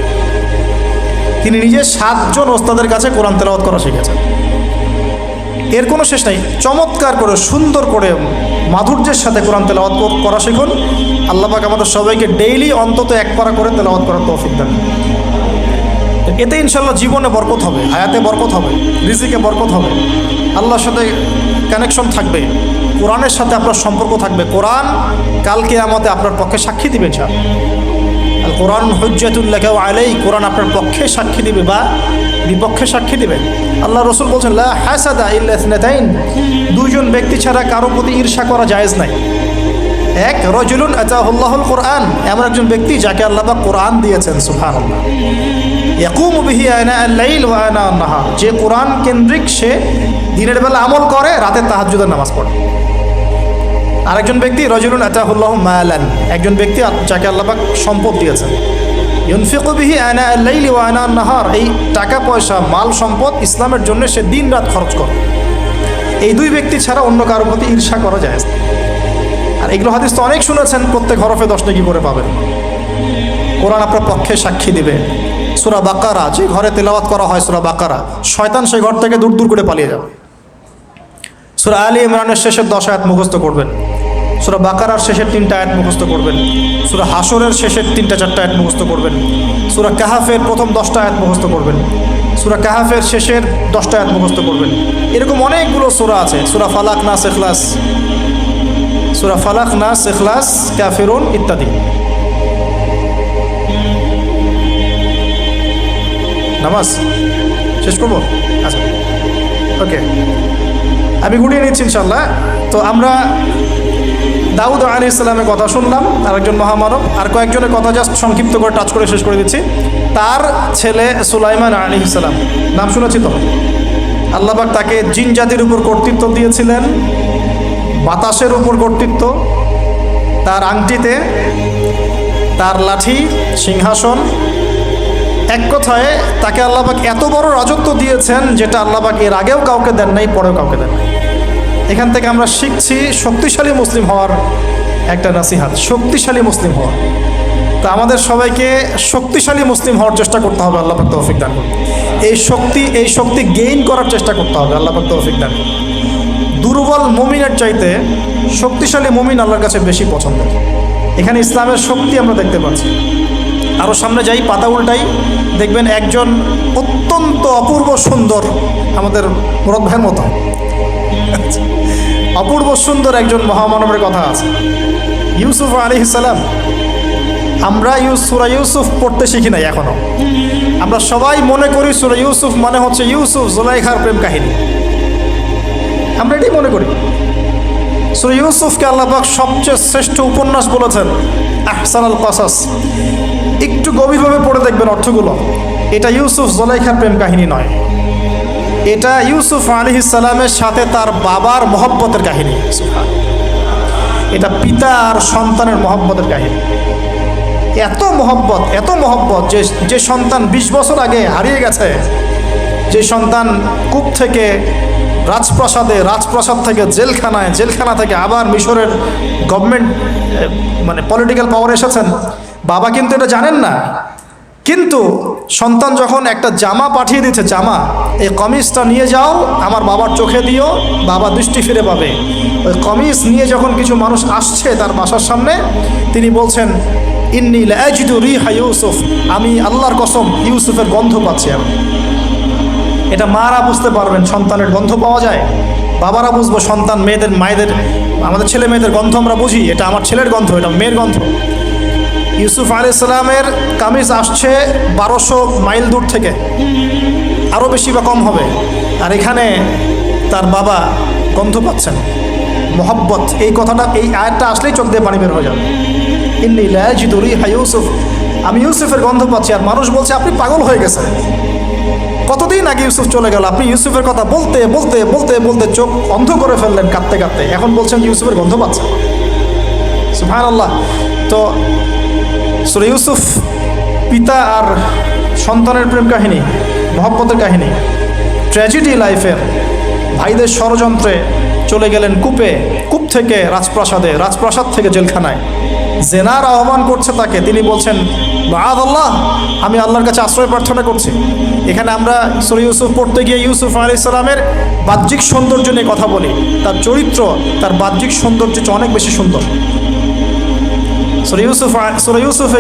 তিনি নিজে 7 জন ওস্তাদের কাছে কোরআন তেলাওয়াত করা শিখেছেন। এর কোনো শেষ নাই। চমৎকার করে, সুন্দর করে, মাধুর্যের সাথে কোরআন তেলাওয়াত করা শিখুন। আল্লাহ পাক আমাদের সবাইকে ডেইলি অন্তত 1 পারা করে তেলাওয়াত করার তৌফিক দেন। এতে ইনশাল্লাহ জীবনে বরকত হবে, হায়াতে বরকত হবে, রিজিকে বরকত হবে, আল্লাহর সাথে কানেকশন থাকবে, কোরআনের সাথে আপনার সম্পর্ক থাকবে। কোরআন কাল কিয়ামতে আপনার পক্ষে সাক্ষী দিবে। আল কোরআন হুজ্জাতুল লাকা ওয়া আলাইক, কোরআন আপনার পক্ষে সাক্ষী দিবে বা বিপক্ষে সাক্ষী দিবে। আল্লাহ রসুল বলছেন, লা হাসাদা ইল্লা ইসনাতাইন, 2 জন ব্যক্তি ছাড়া কারো প্রতি ঈর্ষা করা জায়েজ নাই। এক, রাজুলুন আতাহুল্লাহুল কোরআন, এমন একজন ব্যক্তি যাকে আল্লাহ পাক কোরআন দিয়েছেন, সুবহানাল্লাহ। ইয়াকুমু বিহি আনা আল-লাইল ওয়া আনা আন-নাহার, যে কোরআন কেন্দ্রিক, সে দিনের বেলা আমল করে, রাতে তাহাজ্জুদের নামাজ পড়ে। আরেকজন ব্যক্তি রাজুলুন আতাহুল্লাহু মালান, একজন ব্যক্তি যাকে আল্লাহ পাক সম্পদ দিয়েছেন, ইউনফিকু বিহি আনা আল-লাইল ওয়া আনা আন-নাহার, এই টাকা পয়সা, মাল সম্পদ ইসলামের জন্য সে দিন রাত খরচ করে। এই 2 ব্যক্তি ছাড়া অন্য কারোর প্রতি ঈর্ষা করা যায় না। আর এগুলো হাদিস তো অনেক শুনেছেন, প্রত্যেক হরফে 10 নেকি করে পাবেন। কোরআন আপনার পক্ষে সাক্ষী দিবে। সূরা বাকারা, যে ঘরে তেলাওয়াত করা হয় সূরা বাকারা, শয়তান সেই ঘর থেকে দূর দূর করে পালিয়ে যাবে। সূরা আলী ইমরানের শেষের 10 আয়াত মুখস্থ করবেন, সূরা বাকারার শেষের 3টা আয়াত মুখস্থ করবেন, সূরা হাশরের শেষের 3-4টা আয়াত মুখস্থ করবেন, সূরা কাহাফের প্রথম 10টা আয়াত মুখস্থ করবেন, সূরা কাহাফের শেষের 10টা আয়াত মুখস্থ করবেন। এরকম অনেকগুলো সূরা আছে, সূরা ফালাক, নাস, ইখলাস, সূরা ফালাক, নাস, ইখলাস, কাফিরুন ইত্যাদি। নামাজ শেষ করবো? আচ্ছা, ওকে, আমি গুটিয়ে নিচ্ছি ইনশাল্লাহ। তো আমরা দাউদ আলাইহিস সালামের কথা শুনলাম, আরেকজন মহামানব। আর কয়েকজনের কথা জাস্ট সংক্ষিপ্ত করে টাচ করে শেষ করে দিচ্ছি। তার ছেলে সুলাইমান আলাইহিস সালাম, নাম শুনেছি তো? আল্লাহ পাক তাকে জিন জাতির উপর কর্তৃত্ব দিয়েছিলেন, বাতাসের উপর কর্তৃত্ব, তার আংটিতে, তার লাঠি, সিংহাসন, এক কথায় তাকে আল্লাহ পাক এত বড় রাজত্ব দিয়েছেন যেটা আল্লাহ পাক এর আগেও কাউকে দেন নাই, পরেও কাউকে দেন নাই। এখান থেকে আমরা শিখছি শক্তিশালী মুসলিম হওয়ার একটা নাসিহাত, শক্তিশালী মুসলিম হওয়া। তা আমাদের সবাইকে শক্তিশালী মুসলিম হওয়ার চেষ্টা করতে হবে, আল্লাহ পাক তৌফিক দান করুন। এই শক্তি গেইন করার চেষ্টা করতে হবে, আল্লাহ পাক তৌফিক দান করুন। দুর্বল মুমিনের চাইতে শক্তিশালী মুমিন আল্লাহর কাছে বেশি পছন্দের। এখানে ইসলামের শক্তি আমরা দেখতে পাচ্ছি। আরও সামনে যাই, পাতা উল্টাই, দেখবেন একজন অত্যন্ত অপূর্ব সুন্দর, আমাদের মুরাদ ভাইয়ের মতো অপূর্ব সুন্দর একজন মহামানবের কথা আছে, ইউসুফ আলাইহিস সালাম। আমরা সূরা ইউসুফ পড়তে শিখি নাই এখনো। আমরা সবাই মনে করি সূরা ইউসুফ মানে হচ্ছে ইউসুফ জুলাইখার প্রেম কাহিনী, আমরা এটাই মনে করি। সূরা ইউসুফকে আল্লাহ পাক সবচেয়ে শ্রেষ্ঠ উপন্যাস বলেছেন, আহসানুল কসাস। একটু গভীরভাবে পড়ে দেখবেন অর্থগুলো। এটা ইউসুফ জুলাইখার প্রেম কাহিনী নয়, এটা ইউসুফ আলাইহিস সালামের সাথে তার বাবার মহব্বতের কাহিনী। এটা পিতা আর সন্তানের মহব্বতের কাহিনী। এত মহব্বত যে সন্তান 20 বছর আগে হারিয়ে গেছে, যে সন্তান কূপ থেকে রাজপ্রাসাদে, রাজপ্রাসাদ থেকে জেলখানায়, জেলখানা থেকে আবার মিশরের গভর্নমেন্ট মানে পলিটিক্যাল পাওয়ার এসেছেন। বাবা কিন্তু এটা জানেন না, কিন্তু সন্তান যখন একটা জামা পাঠিয়ে দিচ্ছে, জামা, এই কমিজটা নিয়ে যাও, আমার বাবার চোখে দিও, বাবা দৃষ্টি ফিরে পাবে। ওই কমিজ নিয়ে যখন কিছু মানুষ আসছে তার বাসার সামনে, তিনি বলছেন, ইন্নী লাআজিদু রিহা ইউসুফ, আমি আল্লাহর কসম ইউসুফের গন্ধ পাচ্ছি। আমি এটা মারা বুঝতে পারবেন, সন্তানের গন্ধ পাওয়া যায়। বাবারা বুঝবো, সন্তান, মায়েদের আমাদের ছেলে মেয়েদের গন্ধ আমরা বুঝি, এটা আমার ছেলের গন্ধ, এটা মেয়ের গন্ধ। ইউসুফ আলাইহিস সালামের কামিজ আসছে 1200 মাইল দূর থেকে, আরও বেশি বা কম হবে। আর এখানে তার বাবা গন্ধ পাচ্ছেন, মহব্বত। এই কথাটা, এই আয়াতটা আসলেই চোখ দিয়ে পানি বের হয়ে যাবে। ইন্নী লাআজিদু রিহা ইউসুফ, আমি ইউসুফের গন্ধ পাচ্ছি। আর মানুষ বলছে আপনি পাগল হয়ে গেছেন, কতদিন আগে ইউসুফ চলে গেল, আপনি ইউসুফের কথা বলতে বলতে বলতে বলতে চোখ অন্ধ করে ফেললেন কাঁদতে কাঁদতে, এখন বলছেন ইউসুফের গন্ধ পাচ্ছেন। সুবহানাল্লাহ। তো সূরা ইউসুফ পিতা আর সন্তানের প্রেম কাহিনী, মহব্বতের কাহিনী, ট্র্যাজেডি লাইফের, ভাইদের ষড়যন্ত্রে চলে গেলেন কূপে, কূপ থেকে রাজপ্রাসাদে, রাজপ্রাসাদ থেকে জেলখানায়। জেনার আহ্বান করছে তাকে, তিনি বলছেন মাআযাল্লাহ, আমি আল্লাহর কাছে আশ্রয় প্রার্থনা করছি। এখানে আমরা সূরা ইউসুফ পড়তে গিয়ে ইউসুফ আলাইহিস সালামের বাহ্যিক সৌন্দর্য নিয়ে কথা বলি, তার চরিত্র, তার বাহ্যিক সৌন্দর্য অনেক বেশি সুন্দর। সূরা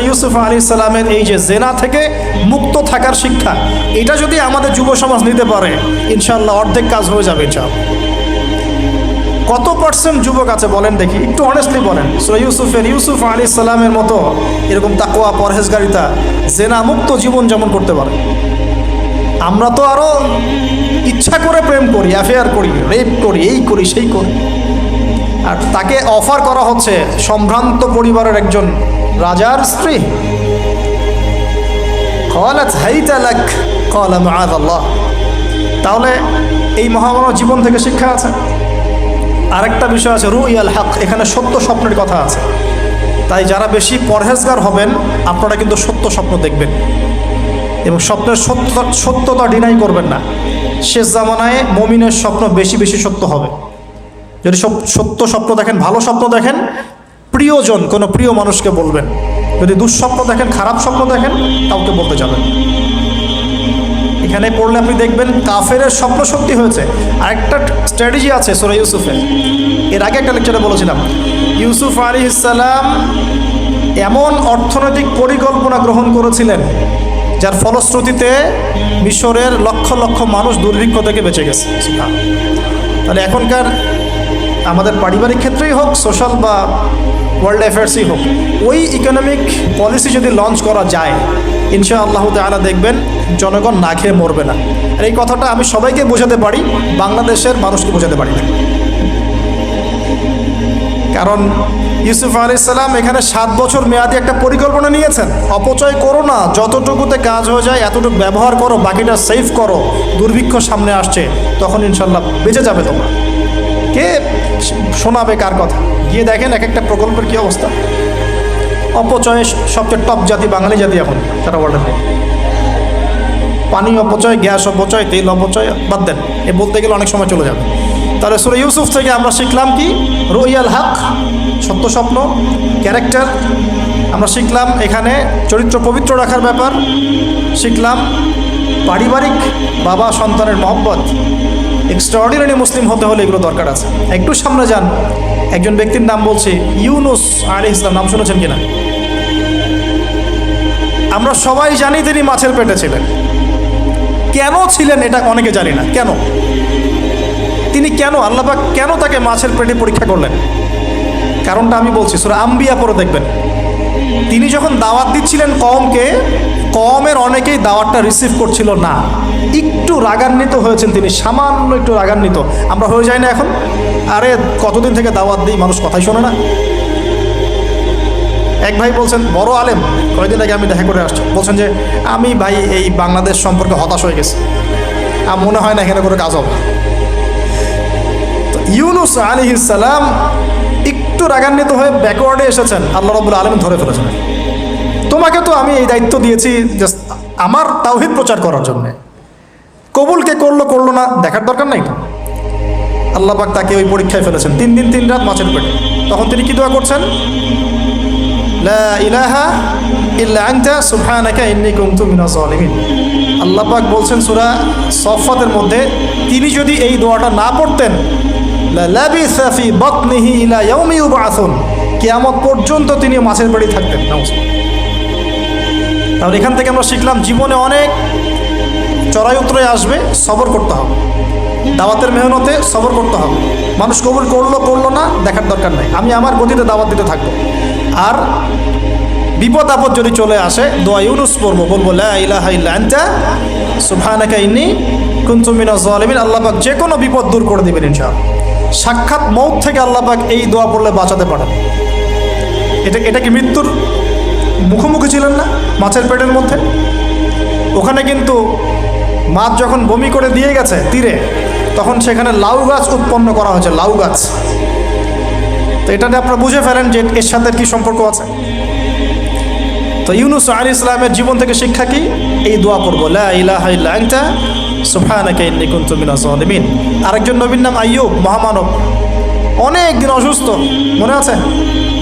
ইউসুফ আলাইহিস সালামের এই যে জেনা থেকে মুক্ত থাকার শিক্ষা, এটা যদি আমাদের যুব সমাজ নিতে পারে ইনশাআল্লাহ অর্ধেক কাজ হয়ে যাবে ইনশাআল্লাহ। কত পার্সেন্ট যুবক আছে বলেন দেখি, একটু অনেস্টলি বলেন, সূরা ইউসুফ আলাইহিস সালামের মতো এরকম তাকওয়া, পরহেজগারিতা, জেনা মুক্ত জীবন যেমন করতে পারে। আমরা তো আরো ইচ্ছা করে প্রেম করি, অ্যাফেয়ার করি, রেপ করি, এই করি সেই করি। আর তাকে অফার করা হচ্ছে সম্ভ্রান্ত পরিবারের একজন রাজার স্ত্রী। ক্বালাত হাইতা লাক ক্বালা মাআযাল্লাহ। তাহলে এই মহামানব জীবন থেকে শিক্ষা আছে। আরেকটা বিষয় আছে রুইয়াল হক, এখানে সত্য স্বপ্নের কথা আছে। তাই যারা বেশি পরহেজগার হবেন আপনারা কিন্তু সত্য স্বপ্ন দেখবেন এবং স্বপ্নের সত্যতা ডিনাই করবেন না। শেষ জামানায় মুমিনের স্বপ্ন বেশি বেশি সত্য হবে। যদি সত্য স্বপ্ন দেখেন, ভালো স্বপ্ন দেখেন, প্রিয়জন কোনো প্রিয় মানুষকে বলবেন। যদি দুঃস্বপ্ন দেখেন, খারাপ স্বপ্ন দেখেন, কাউকে বলতে যাবেন। এখানে পড়লে আপনি দেখবেন কাফেরের স্বপ্ন সত্যি হয়েছে। আরেকটা স্ট্র্যাটেজি আছে সূরা ইউসুফে, এর আগে একটা লেকচারে বলেছিলাম। ইউসুফ আলাইহিস সালাম এমন অর্থনৈতিক পরিকল্পনা গ্রহণ করেছিলেন যার ফলশ্রুতিতে মিশরের লক্ষ লক্ষ মানুষ দুর্ভিক্ষ থেকে বেঁচে গেছে। তাহলে এখনকার আমাদের পারিবারিক ক্ষেত্রেই হোক, সোশ্যাল বা ওয়ার্ল্ড অ্যাফেয়ার্সই হোক, ওই ইকোনমিক পলিসি যদি লঞ্চ করা যায় ইনশাআল্লাহ তাআলা দেখবেন জনগণ না খেয়ে মরবে না। আর এই কথাটা আমি সবাইকে বোঝাতে পারি, বাংলাদেশের মানুষকে বোঝাতে পারি না। কারণ ইউসুফ আলাইহিস সালাম এখানে 7 বছর মেয়াদি একটা পরিকল্পনা নিয়েছেন। অপচয় করো না, যতটুকুতে কাজ হয়ে যায় এতটুকু ব্যবহার করো, বাকিটা সেভ করো। দুর্ভিক্ষ সামনে আসছে, তখন ইনশাআল্লাহ বেঁচে যাবে তোমরা। কে শোনাবে কার কথা? গিয়ে দেখেন এক একটা প্রকল্পের কী অবস্থা। অপচয়ে সবচেয়ে টপ জাতি বাঙালি জাতি এখন সারা ওয়ার্ল্ডে। পানি অপচয়, গ্যাস অপচয়, তেল অপচয়, বাদ দেন, এ বলতে গেলে অনেক সময় চলে যাবে। তাহলে সূরা ইউসুফ থেকে আমরা শিখলাম কি? রুইয়াল হক, সত্য স্বপ্ন, ক্যারেক্টার। আমরা শিখলাম এখানে চরিত্র পবিত্র রাখার ব্যাপার। শিখলাম পারিবারিক বাবা সন্তানের মহব্বত। এক্সট্রাঅর্ডিনারি মুসলিম হতে হলে এগুলো দরকার আছে। একটু সামনে যান, একজন ব্যক্তির নাম বলছি ইউনুস আলাইহিস সালাম, নাম শুনেছেন কিনা? আমরা সবাই জানি তিনি মাছের পেটে ছিলেন। কেন ছিলেন এটা অনেকে জানি না। কেন তিনি, কেন আল্লাহ পাক কেন তাকে মাছের পেটে পরীক্ষা করলেন? কারণটা আমি বলছি, সূরা আম্বিয়া পড়ে দেখবেন। তিনি যখন দাওয়াত দিচ্ছিলেন কওমকে, কওমের অনেকেই দাওয়াতটা রিসিভ করছিল না। একটু রাগান্বিত হয়েছেন তিনি, সামান্য একটু রাগান্বিত। আমরা হয়ে যাই না এখন? আরে কতদিন থেকে দাওয়াত দিই, মানুষ কথাই শোনে না। এক ভাই বলছেন, বড় আলেম, কয়েকদিন আগে আমি দেখা করে আসছি, বলছেন যে আমি ভাই এই বাংলাদেশ সম্পর্কে হতাশ হয়ে গেছি, আর মনে হয় না এখানে করে কাজ হবে। তো ইউনুস আলাইহিস সালাম একটু রাগান্বিত হয়ে ব্যাকওয়ার্ডে এসেছেন, আল্লাহ রাব্বুল আলামিন ধরে ফেলেছেন। তোমাকে তো আমি এই দায়িত্ব দিয়েছি জাস্ট আমার তাওহীদ প্রচার করার জন্য, কবুলকে করলো না দেখার দরকার নাই। আল্লাহ পাক তাকে ওই পরীক্ষায় ফেলেছেন, 3 দিন 3 রাত মাছের পেটে। তখন তিনি কি দোয়া করছেন? লা ইলাহা ইল্লা আনতা সুবহানাকা ইন্নী কুনতু মিনাজ জালিমিন। আল্লাহ পাক বলছেন সূরা সফফাতের মধ্যে, তিনি যদি এই দোয়াটা না পড়তেন, লা লাবিসা ফি বাতনিহি ইলা ইয়াউমি ইউবআসুন, কিয়ামত পর্যন্ত তিনি মাছের পেটে থাকতেন। তাহলে এখান থেকে আমরা শিখলাম জীবনে অনেক চড়াই উতরাই আসবে, সবর করতে হবে। দাওয়াতের মেহনতে সবর করতে হবে। মানুষ কবুল করলো না দেখার দরকার নাই, আমি আমার গতিতে দাওয়াত দিতে থাকবো। আর বিপদ আপদ যদি চলে আসে দোয়া ইউনুস পড়বো, বলবো লা ইলাহা ইল্লা আনতা সুবহানাকা ইন্নী কুনতু মিনাজ জালিমিন। আল্লাহ পাক যে কোনো বিপদ দূর করে দিবেন ইনশাআল্লাহ। সাক্ষাৎ মউত থেকে আল্লাহ পাক এই দোয়া পড়লে বাঁচাতে পারেন। এটা কি মৃত্যুর মুখোমুখি ছিলেন না মাছের পেটের মধ্যে? ওখানে কিন্তু মাছ যখন বমি করে দিয়ে গেছে তীরে, তখন সেখানে লাউ গাছ উৎপন্ন করা হয়েছে, লাউ গাছ। তো এটাতে আপনারা বুঝে ফেলেন যে এর সাথে কি সম্পর্ক আছে। তো ইউনুস আলাইহিস সালামের জীবন থেকে শিক্ষা কি? এই দোয়া করবো, লা ইলাহা ইল্লা আনতা সুবহানাকা ইন্নী কুনতু মিনাজ জালিমিন। আরেকজন নবীর নাম আইয়ুব, মহামানব, অনেক দিন অসুস্থ, মনে আছে?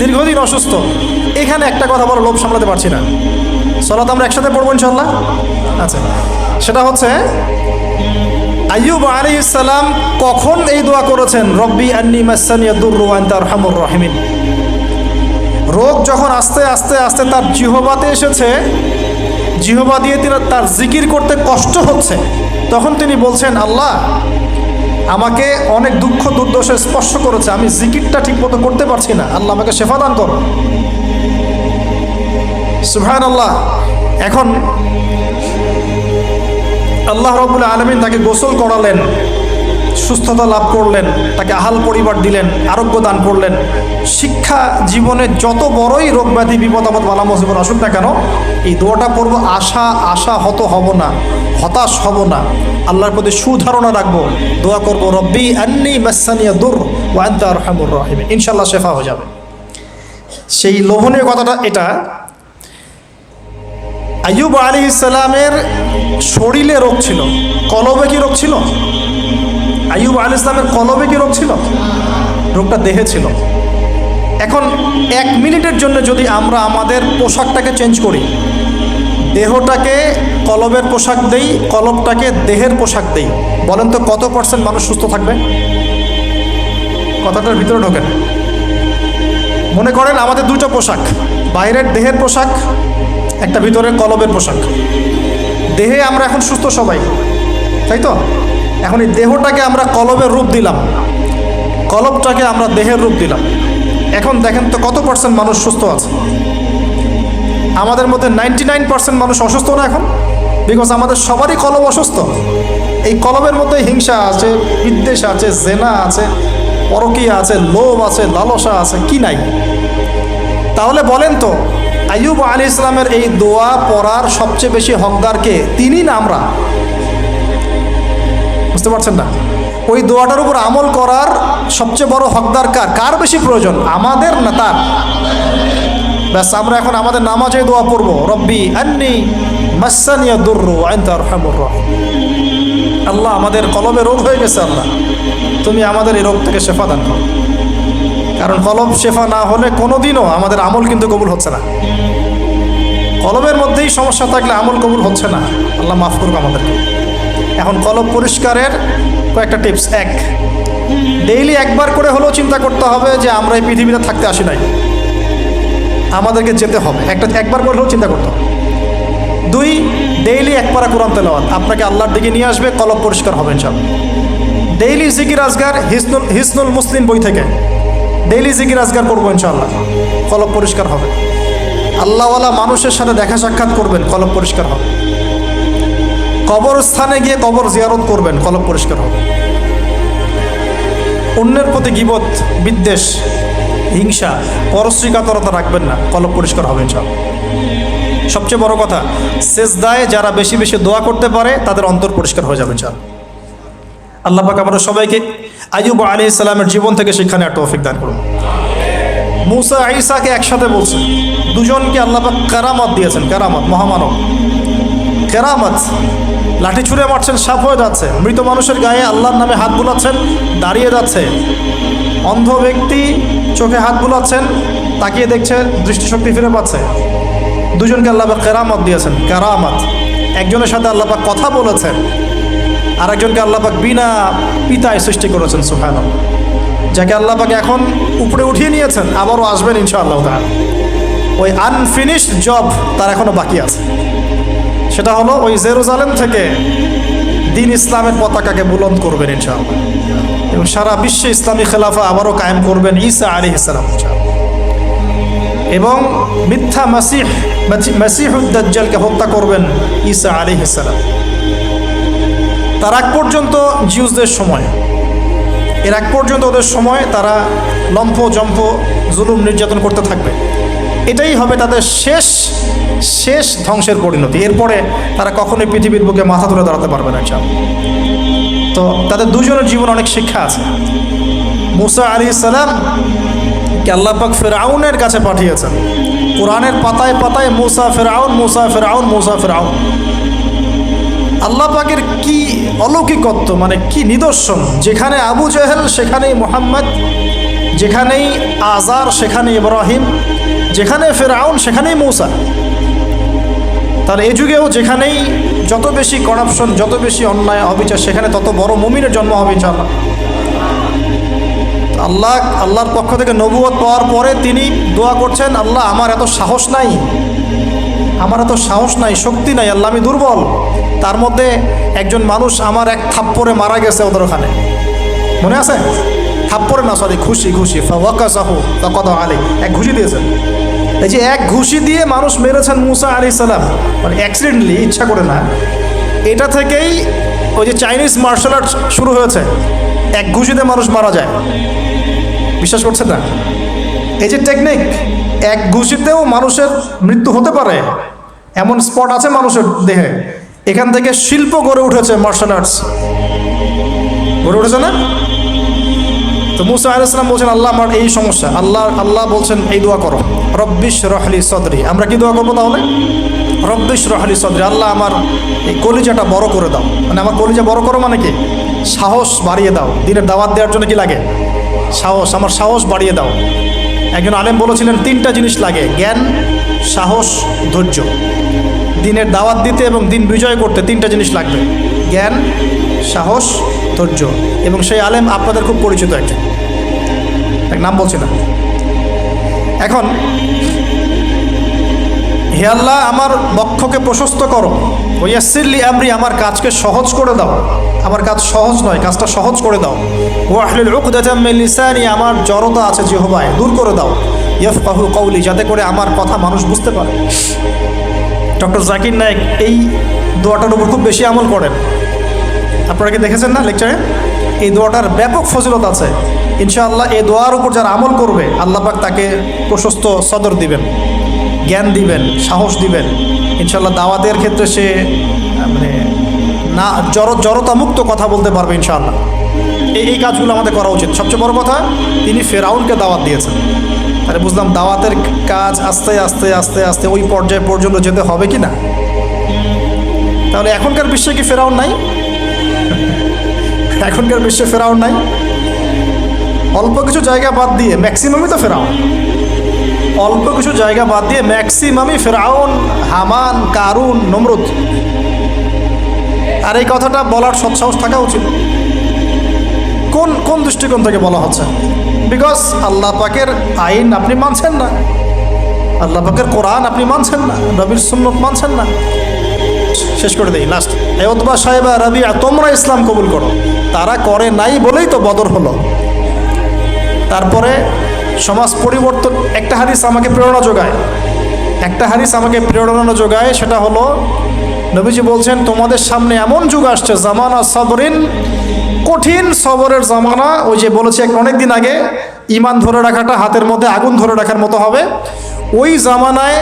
দীর্ঘদিন অসুস্থ। এখানে একটা কথা বলো, লোভ সামলাতে পারছি না। সালাত আমরা একসাথে পড়বো ইনশাল্লাহ। আচ্ছা, সেটা হচ্ছে আইয়ুব আলাইহিস সালাম কখন এই দোয়া করেছেন? রব্বি আন্নী মাসসানিয়াদ দুররু ওয়া আনতা আরহামুর রাহিমিন। রোগ যখন আস্তে আস্তে আস্তে তার জিহ্বাতে এসেছে, জিহ্বা দিয়ে তার জিকির করতে কষ্ট হচ্ছে, তখন তিনি বলছেন, আল্লাহ আমাকে অনেক দুঃখ দুর্দশা স্পর্শ করেছে, আমি জিকিরটা ঠিক মতো করতে পারছি না, আল্লাহ আমাকে শেফা দান করো। সুবহানাল্লাহ। এখন আল্লাহ রাব্বুল আলামিন তাকে গোসল করালেন, সুস্থতা লাভ করলেন, তাকে আহাল পরিবার দিলেন, আরোগ্য দান করলেন। শিক্ষা জীবনে যত বড়ই রোগ ব্যাধি বিপদ আপদ বালা মুসিবত আসুক না কেন, এই দোয়াটা পড়বো, আশাহত হব না, হতাশ হব না, আল্লাহর প্রতি সুধারণা রাখবো, দোয়া করবো রব্বি আন্নী মাসসানিয়া দুর ওয়া আনতা আরহামুর রাহিমিন, ইনশাআল্লাহ শেফা হয়ে যাবে। সেই লোভনীয় কথাটা এটা, আইয়ুব আলাইহিস সালামের শরীরে রোগ ছিল, কলবে কি রোগ ছিল? আইয়ুব আলাইহিস সালামের কলবে কি রোগ ছিল? রোগটা দেহে ছিল। এখন 1 মিনিটের জন্য যদি আমরা আমাদের পোশাকটাকে চেঞ্জ করি, দেহটাকে কলবের পোশাক দেই, কলবটাকে দেহের পোশাক দেই, বলেন তো কত % মানুষ সুস্থ থাকবে? কথাটার ভিতরে ঢোকেন। মনে করেন আমাদের দুটো পোশাক, বাইরের দেহের পোশাক, একটা ভিতরের কলবের পোশাক। দেহে আমরা এখন সুস্থ সবাই, তাই তো? এখন এই দেহটাকে আমরা কলবের রূপ দিলাম, কলবটাকে আমরা দেহের রূপ দিলাম। এখন দেখেন তো কত % মানুষ সুস্থ আছে? আমাদের মধ্যে 99% মানুষ অসুস্থ না এখন, বিকজ আমাদের সবারই কলব অসুস্থ। এই কলবের মধ্যে হিংসা আছে, বিদ্বেষ আছে, জেনা আছে, পরকীয়া আছে, লোভ আছে, লালসা আছে, কি নাই? তাহলে বলেন তো আইয়ুব আলাইহিস সালামের এই দোয়া পড়ার সবচেয়ে বেশি হকদার কে? তিনি না আমরা? বুঝতে পারছেন না? ওই দোয়াটার উপর আমল করার সবচেয়ে বড় হকদার কার বেশি প্রয়োজন, আমাদের না তার? ব্যাস, আমরা এখন আমাদের নামাজে দোয়া পড়বো, রব্বি আন্নী মাসসানিয়া দুররু ওয়া আনতা আরহামুর রাহিম। আল্লাহ আমাদের কলবে রোগ হয়ে গেছে, আল্লাহ তুমি আমাদের এই রোগ থেকে শেফা দান করো। কারণ কলব শেফা না হলে কোনোদিনও আমাদের আমল কিন্তু কবুল হচ্ছে না। কলবের মধ্যেই সমস্যা থাকলে আমল কবুল হচ্ছে না। আল্লাহ মাফ করুক আমাদেরকে। এখন কলব পরিষ্কারের কয়েকটা টিপস। 1, ডেইলি একবার করে হলেও চিন্তা করতে হবে যে আমরা এই পৃথিবীতে থাকতে আসি নাই, আমাদেরকে যেতে হবে। একবার করে হলেও চিন্তা করতে হবে। 2, ডেইলি 1 পারা কোরআন তেলাওয়াত আপনাকে আল্লাহর দিকে নিয়ে আসবে, কলব পরিষ্কার হবে ইনশাআল্লাহ। ডেইলি জিকির আজগার, হিসনুল মুসলিম বই থেকে ডেইলি জিকির আজগার করবো ইনশাআল্লাহ, কলব পরিষ্কার হবে। আল্লাহওয়ালা মানুষের সাথে দেখা সাক্ষাৎ করবেন, কলব পরিষ্কার হবে। কবরস্থানে গিয়ে কবর জিয়ারত করবেন, কলব পরিষ্কার হবে। অন্যের প্রতি গীবত, বিদ্বেষ, হিংসা, পরশ্রীকাতরতা রাখবেন না, কলব পরিষ্কার হবে ইনশাআল্লাহ। সবচেয়ে বড় কথা, সেজদায় যারা বেশি বেশি দোয়া করতে পারে তাদের অন্তর পরিষ্কার হয়ে যাবে ইনশাআল্লাহ। আল্লাহ পাক আমাদের সবাইকে আইয়ুব আলাইহিস সালামের জীবন থেকে শিক্ষা নেওয়ার তৌফিক দান করুন। মুসা ঈসাকে একসাথে বলছেন, দুজনকে আল্লাহ পাক কেরামত দিয়েছেন, কেরামত, মহামানব, কেরামত। লাঠি ছুঁড়ে মারছেন, সাপ হয়ে যাচ্ছে। মৃত মানুষের গায়ে আল্লাহর নামে হাত বুলাচ্ছেন, দাঁড়িয়ে যাচ্ছে। অন্ধ ব্যক্তি চোখে হাত বুলাচ্ছেন, তাকিয়ে দেখছে, দৃষ্টিশক্তি ফিরে পাচ্ছে। দুজনকে আল্লাহ পাক কেরামত দিয়েছেন, কেরামত। একজনের সাথে আল্লাহ পাক কথা বলেছেন, আর একজনকে আল্লাহ পাক বিনা পিতায় সৃষ্টি করেছেন, সুবহানাল্লাহ। যাকে আল্লাহ পাক এখন উপরে উঠিয়ে নিয়েছেন, আবারও আসবেন ইনশাআল্লাহ তাআলা। ওই আনফিনিশড জব তার এখনো বাকি আছে। সেটা হলো ওই জেরুজালেম থেকে দিন ইসলামের পতাকাকে বুলন্দ করবেন ইনশাআল্লাহ, এবং সারা বিশ্বে ইসলামী খেলাফা আবারও কায়েম করবেন ঈসা আলাইহিস সালাম এবং মিথ্যা মাসিহুদ দাজ্জালকে হত্যা করবেন ঈসা আলাইহিস সালাম। তার আগ পর্যন্ত জিউসদের সময়, এর আগ পর্যন্ত ওদের সময় তারা লম্ফ জম্ফ জুলুম নির্যাতন করতে থাকবে। এটাই হবে তাদের শেষ ধ্বংসের পরিণতি। এরপরে তারা কখনোই পৃথিবীর বুকে মাথা তুলে দাঁড়াতে পারবে না। তো তাদের দুজনের জীবন অনেক শিক্ষা আছে। মুসা আলাইহিস সালাম কে আল্লাহ পাক ফিরআউনের কাছে পাঠিয়েছেন। কোরআনের পাতায় পাতায় মুসা ফিরআউন, মুসা ফিরআউন, মুসা ফিরআউন। আল্লাহ পাকের কি অলৌকিকত্ব, মানে কি নিদর্শন! যেখানে আবু জেহেল সেখানেই মোহাম্মদ, যেখানেই আজার সেখানে ইব্রাহিম, যেখানে ফেরাউন সেখানেই মূসা। তাহলে এই যুগেও যেখানেই যত বেশি করাপশন, যত বেশি অন্যায় অবিচার, সেখানে তত বড় মুমিনের জন্ম হবে ইনশাআল্লাহ। আল্লাহর পক্ষ থেকে নবুয়ত পাওয়ার পরে তিনি দোয়া করছেন, আল্লাহ আমার এত সাহস নাই, শক্তি নাই, আল্লাহ আমি দুর্বল। তার মধ্যে একজন মানুষ আমার এক থাপ্পড়ে মারা গেছে ওদের ওখানে, মনে আছে? থাপ্পড়ে না, সরি, ঘুষি ফাওয়াকাসাহু ফাকাদা আলাইহি, এক ঘুষি দিয়েছেন। এই যে এক ঘুষি দিয়ে মানুষ মেরেছেন মুসা আলাইহিস সালাম, মানে অ্যাক্সিডেন্টলি, ইচ্ছা করে না। এটা থেকেই ওই যে চাইনিজ মার্শাল আর্ট শুরু হয়েছে, এক ঘুষিতে মানুষ মারা যায়। বিশ্বাস করছেন না? এই যে টেকনিক, এক ঘুষিতেও মানুষের মৃত্যু হতে পারে, এমন স্পট আছে মানুষের দেহে। এখান থেকে শিল্প গড়ে উঠেছে, মার্শাল আর্টস গড়ে উঠেছে না? তো মুসা আলাইহিস সালাম বলছেন, আল্লাহ আমার এই সমস্যা। আল্লাহ বলছেন এই দোয়া করো, রব্বিশ রহলি সদরি। আমরা কি দোয়া করবো তাহলে? রব্বিশ রহলি সদরি, আল্লাহ আমার এই কলিজাটা বড় করে দাও। মানে আমার কলিজা বড় করো মানে কি? সাহস বাড়িয়ে দাও। দিনের দাওয়াত দেওয়ার জন্য কি লাগে? সাহস। আমার সাহস বাড়িয়ে দাও। একজন আলেম বলেছিলেন 3টা জিনিস লাগে, জ্ঞান, সাহস, ধৈর্য। দিনের দাওয়াত দিতে এবং দিন বিজয় করতে 3টা জিনিস লাগবে, জ্ঞান, সাহস, ধৈর্য। এবং সেই আলেম আপনাদের খুব পরিচিত একজন, এক নাম বলছি না। এখন হে আল্লাহ আমার বক্ষকে প্রশস্ত করো, ওয়াসসিরলি আমরি, আমার কাজকে সহজ করে দাও। আমার কাজ সহজ নয়, কাজটা সহজ করে দাও। ওয়াহলুল উকদাতাম মিন লিসানি, আমার জড়তা আছে জিহ্বায়, দূর করে দাও। ইয়াফকাহু কওলি, যাতে করে আমার কথা মানুষ বুঝতে পারে। ডক্টর জাকির নায়েক এই দোয়াটার উপর খুব বেশি আমল করেন। আপনারা কি দেখেছেন না লেকচারে? এই দোয়াটার ব্যাপক ফজিলত আছে। ইনশাআল্লাহ এই দোয়ার উপর যারা আমল করবে, আল্লাহ পাক তাকে প্রশস্ত সদর দিবেন, জ্ঞান দিবেন, সাহস দিবেন। ইনশাআল্লাহ দাওয়াতের ক্ষেত্রে সে মানে না জড়তামুক্ত কথা বলতে পারবে ইনশাআল্লাহ। এই কাজগুলো আমাদের করা উচিত। সবচেয়ে বড় কথা, তিনি ফেরাউনকে দাওয়াত দিয়েছেন। তাহলে বুঝলাম দাওয়াতের কাজ আস্তে আস্তে আস্তে আস্তে ওই পর্যায়ে পর্যন্ত যেতে হবে কি না? তাহলে এখনকার বিশ্বে কি ফেরাউন নাই? এখনকার বিশ্বে ফেরাউন নাই? অল্প কিছু জায়গা বাদ দিয়ে ম্যাক্সিমামই তো ফেরাউন। অল্প কিছু জায়গা বাদ দিয়ে ম্যাক্সিমামই ফেরাউন, হামান, কারুন, নমরুদ। আর এই কথাটা বলার সৎসাহস থাকা উচিত। কোন দৃষ্টিকোণ থেকে বলা হচ্ছে? বিকজ আল্লাহ পাকের আইন আপনি মানছেন না, আল্লাহ পাকের কোরআন আপনি মানছেন না, নবীর সুন্নত মানছেন না। শেষ করে দেই লাস্ট। উতবা সাহেবা রাবিয়া, তোমরা ইসলাম কবুল করো। তারা করে নাই বলেই তো বদর হলো। তারপরে সমাজ পরিবর্তন, একটা হাদিস আমাকে প্রেরণা যোগায়, সেটা হলো নবীজি বলছেন, তোমাদের সামনে এমন যুগ আসছে, জামানা সবরিন, কঠিন সবরের জামানা। ওই যে বলেছি অনেক দিন আগে, ঈমান ধরে রাখাটা হাতের মধ্যে আগুন ধরে রাখার মতো হবে। ওই জামানায়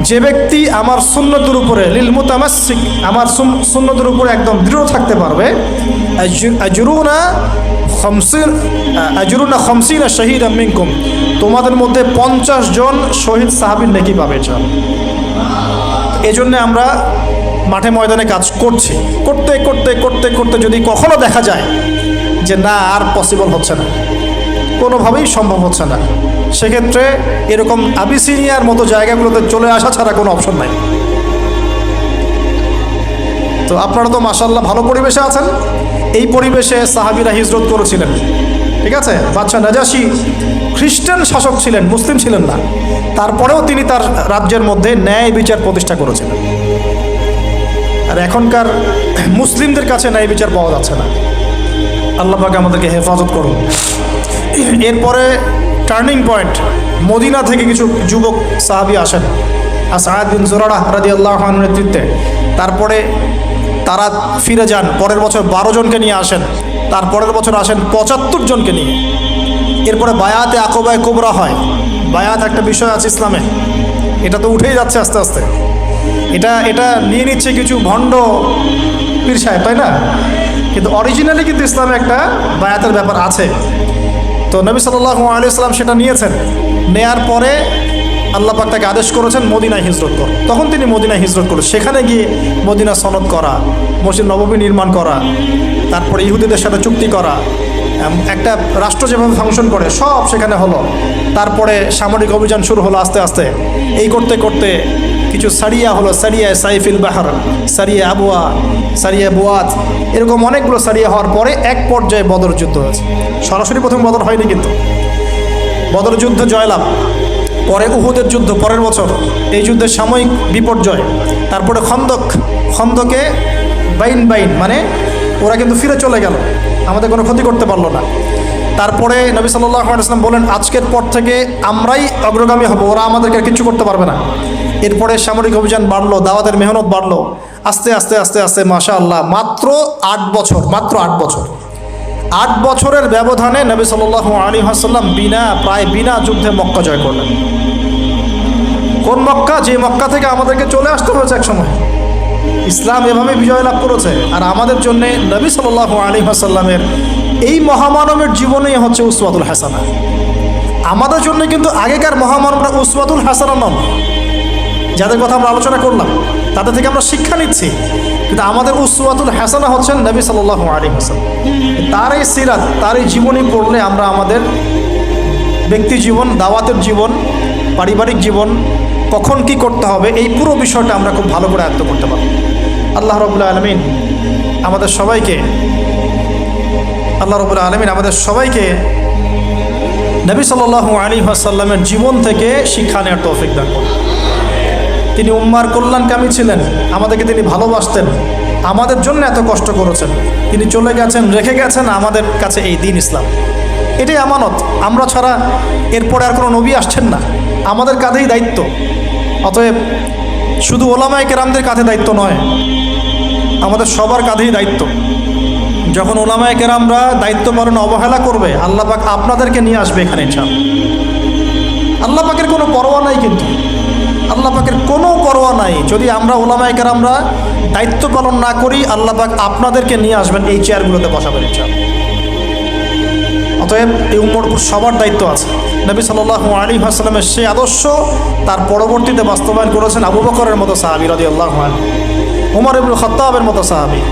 যে ব্যক্তি আমার সুন্নতের উপরে, লিল মুতামাসসিক, আমার সুন্নতের উপরে একদম দৃঢ় থাকতে পারবে, আজরুনা খামসিনা শাহীদাম মিনকুম, তোমাদের মধ্যে 50 জন শহীদ সাহাবীর নেকি পাবে। এই জন্যে আমরা মাঠে ময়দানে কাজ করছি। করতে করতে করতে করতে যদি কখনো দেখা যায় যে না, আর পসিবল হচ্ছে না, কোনোভাবেই সম্ভব হচ্ছে না, সেক্ষেত্রে এরকম আবিসিনিয়ার মতো জায়গাগুলোতে চলে আসা ছাড়া কোনো অপশন নাই। তো আপনারা তো মাশাআল্লাহ ভালো পরিবেশে আছেন। এই পরিবেশে সাহাবীরা হিজরত করেছিলেন, ঠিক আছে? বাদশাহ নাজাশী খ্রিস্টান শাসক ছিলেন, মুসলিম ছিলেন না। তারপরেও তিনি তার রাজ্যের মধ্যে ন্যায় বিচার প্রতিষ্ঠা করেছিলেন। আর এখনকার মুসলিমদের কাছে ন্যায় বিচার পাওয়া যাচ্ছে না। আল্লাহ পাক আমাদেরকে হেফাজত করুন। এরপরে টার্নিং পয়েন্ট, মদিনা থেকে কিছু যুবক সাহাবী আসেন, আসাদ বিন জুরারা রাদিয়াল্লাহু আনহুর নেতৃত্বে। তারপরে তারা ফিরে যান, পরের বছর 12 জনকে নিয়ে আসেন, তারপরের বছর আসেন 75 জনকে নিয়ে। এরপরে বায়াতে আকবায়ে কুবরা হয়। বায়াত একটা বিষয় আছে ইসলামে, এটা তো উঠেই যাচ্ছে আস্তে আস্তে। এটা নিয়ে নিচ্ছে কিছু ভণ্ড পীর সাহেব, তাই না? কিন্তু অরিজিনালি কিন্তু ইসলামে একটা বায়াতের ব্যাপার আছে। তো নবী সাল্লাল্লাহু আলাইহি ওয়াসাল্লাম সেটা নিয়েছেন। নেয়ার পরে আল্লাহ পাক তাকে আদেশ করেছেন মদিনায় হিজরত কর। তখন তিনি মদিনায় হিজরত করেন। সেখানে গিয়ে মদিনা সনদ করা, মসজিদ নববী নির্মাণ করা, তারপরে ইহুদিদের সাথে চুক্তি করা, একটা রাষ্ট্র যেভাবে ফাংশন করে সব সেখানে হলো। তারপরে সামরিক অভিযান শুরু হলো আস্তে আস্তে। এই করতে করতে কিছু সারিয়া হলো, সারিয়া সাইফিল বাহার, সারিয়া আবুয়া, সারিয়া বুয়াত, এরকম অনেকগুলো সারিয়া হওয়ার পরে এক পর্যায়ে বদর যুদ্ধ হয়েছে। সরাসরি প্রথম বদর হয়নি, কিন্তু বদর যুদ্ধ জয়লাভ, পরে উহুদের যুদ্ধ পরের বছর, এই যুদ্ধের সাময়িক বিপর্যয়। তারপরে খন্দকে বাইন মানে ওরা কিন্তু ফিরে চলে গেল, আমাদের কোনো ক্ষতি করতে পারলো না। তারপরে নবী সাল্লাল্লাহু আলাইহি ওয়াসাল্লাম বলেন আজকের পর থেকে আমরাই অগ্রগামী হব, ওরা আমাদেরকে কিছু করতে পারবে না। এরপরে সামরিক অভিযান বাড়লো, দাওয়াতের মেহনত বাড়লো, আস্তে আস্তে আস্তে আস্তে মাশাআল্লাহ মাত্র 8 বছর 8 বছরের ব্যবধানে নবী সাল্লাল্লাহু আলাইহি ওয়াসাল্লাম প্রায় বিনা যুদ্ধে মক্কা জয় করলেন। কোন মক্কা? যে মক্কা থেকে আমাদেরকে চলে আসতে হয়েছে এক সময়। ইসলাম এভাবে বিজয় লাভ করেছে। আর আমাদের জন্য নবী সাল্লাল্লাহু আলাইহি ওয়াসাল্লামের এই মহামানবের জীবনেই হচ্ছে উসওয়াতুল হাসানা। আমাদের জন্য কিন্তু আগেকার মহামানবরা উসওয়াতুল হাসানা নন, যাদের কথা আমরা আলোচনা করলাম তাদের থেকে আমরা শিক্ষা নিচ্ছি, কিন্তু আমাদের উসওয়াতুল হাসানা হচ্ছেন নবী সাল্লাল্লাহু আলাইহি ওয়াসাল্লাম। তার এই সিরাত, তার এই জীবনী পড়লে আমরা আমাদের ব্যক্তি জীবন, দাওয়াতের জীবন, পারিবারিক জীবন, কখন কি করতে হবে, এই পুরো বিষয়টা আমরা খুব ভালো করে আয়ত্ত করতে পারব। আল্লাহ রাব্বুল আলামিন আমাদের সবাইকে নবী সাল্লাল্লাহু আলাইহি ওয়াসাল্লামের জীবন থেকে শিক্ষা নেওয়ার তৌফিক দান করুন। তিনি উম্মার কল্যাণকামী ছিলেন, আমাদেরকে তিনি ভালোবাসতেন, আমাদের জন্য এত কষ্ট করেছেন, তিনি চলে গেছেন, রেখে গেছেন আমাদের কাছে এই দ্বীন ইসলাম। এটাই আমানত। আমরা ছাড়া এরপরে আর কোনো নবী আসছেন না, আমাদের কাঁধেই দায়িত্ব। অতএব শুধু ওলামায়ে কেরামদের কাঁধে দায়িত্ব নয়, আমাদের সবার কাঁধেই দায়িত্ব। যখন ওলামায়ে কেরামরা দায়িত্ব পালনে অবহেলা করবে, আল্লাহ পাক আপনাদেরকে নিয়ে আসবে এখানে ইনশাআল্লাহ। আল্লাহ পাকের কোনো পরোয়া নাই, কিন্তু আল্লাহ পাকের কোনো পরোয়া নাই। যদি আমরা ওলামায়ে কেরামরা দায়িত্ব পালন না করি, আল্লাহ পাক আপনাদেরকে নিয়ে আসবেন, এই চেয়ারগুলোতে বসাবেন ইনশাআল্লাহ। অতএব এই উম্মর উপর সবার দায়িত্ব আছে। নবী সাল্লাল্লাহু আলাইহি ওয়াসাল্লামের সেই আদর্শ তার পরবর্তীতে বাস্তবায়ন করেছেন আবু বকরের মতো সাহাবী রাদিয়াল্লাহু আনহু, ওমর ইবনুল খাত্তাবের মতো সাহাবী,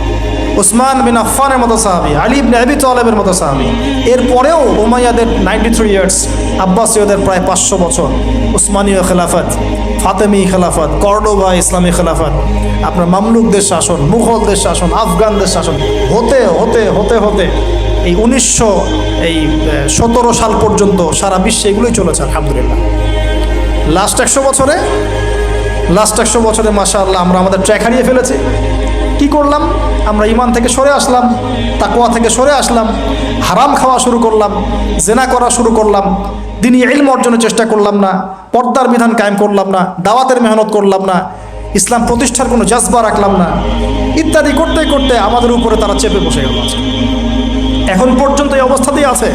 উসমান বিন আফফানের মতো সাহাবী, আলী ইবনে আবি তালেবের মতো সাহাবী। এরপরেও উমাইয়াদের 93 ইয়ার্স, আব্বাসীয়দের প্রায় 500 বছর, উসমানীয় খেলাফত, ফাতেমি খেলাফত, কর্ডোবা ইসলামী খেলাফত, আপনার মামলুকদের শাসন, মুঘলদের শাসন, আফগানদের শাসন, হতে হতে হতে হতে এই 1917 সাল পর্যন্ত সারা বিশ্বে এগুলোই চলেছে আলহামদুলিল্লাহ। লাস্ট 100 বছরে মাশাআল্লাহ আমরা আমাদের ট্র্যাক হারিয়ে ফেলেছি। কি করলাম? আমরা ঈমান থেকে সরে আসলাম, তাকওয়া থেকে সরে আসলাম, হারাম খাওয়া শুরু করলাম, জেনা করা শুরু করলাম, দ্বীনি ইলম অর্জনের চেষ্টা করলাম না, পর্দার বিধান কায়েম করলাম না, দাওয়াতের মেহনত করলাম না, ইসলাম প্রতিষ্ঠার কোনো জজবা রাখলাম না, ইত্যাদি করতে করতে আমাদের উপরে তারা চেপে বসে গেল। এখন পর্যন্ত এই অবস্থাতেই আছে।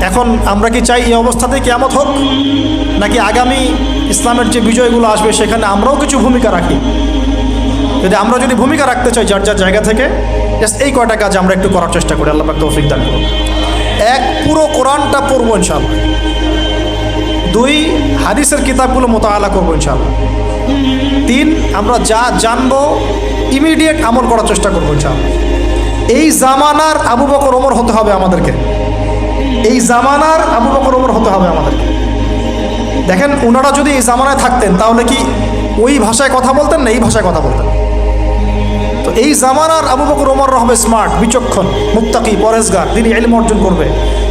এখন আমরা কি চাই এই অবস্থাতেই কিয়ামত হোক, নাকি আগামী ইসলামের যে বিজয়গুলো আসবে সেখানে আমরাও কিছু ভূমিকা রাখি? যদি ভূমিকা রাখতে চাই যার যার জায়গা থেকে, এই কয়টা কাজ আমরা একটু করার চেষ্টা করি। আল্লাহ পাক তৌফিক দান করুন। 1, পুরো কোরআনটা পড়বো ইনশাআল্লাহ। 2, হাদিসের কিতাবগুলো মোতাআলা করবো ইনশাআল্লাহ। 3, আমরা যা জানবো ইমিডিয়েট আমল করার চেষ্টা করবো ইনশাআল্লাহ। এই জামানার আবু বকর ওমর হতে হবে আমাদেরকে, এই জামানার আবু বকর ওমর হতে হবে আমাদেরকে। দেখেন, ওনারা যদি এই জামানায় থাকতেন তাহলে কি ওই ভাষায় কথা বলতেন না এই ভাষায় কথা বলতেন? তো এই জামানার আবু বকর ওমররা হবে স্মার্ট, বিচক্ষণ, মুত্তাকি, পরেজগার, দ্বীনি ইলম অর্জন করবে,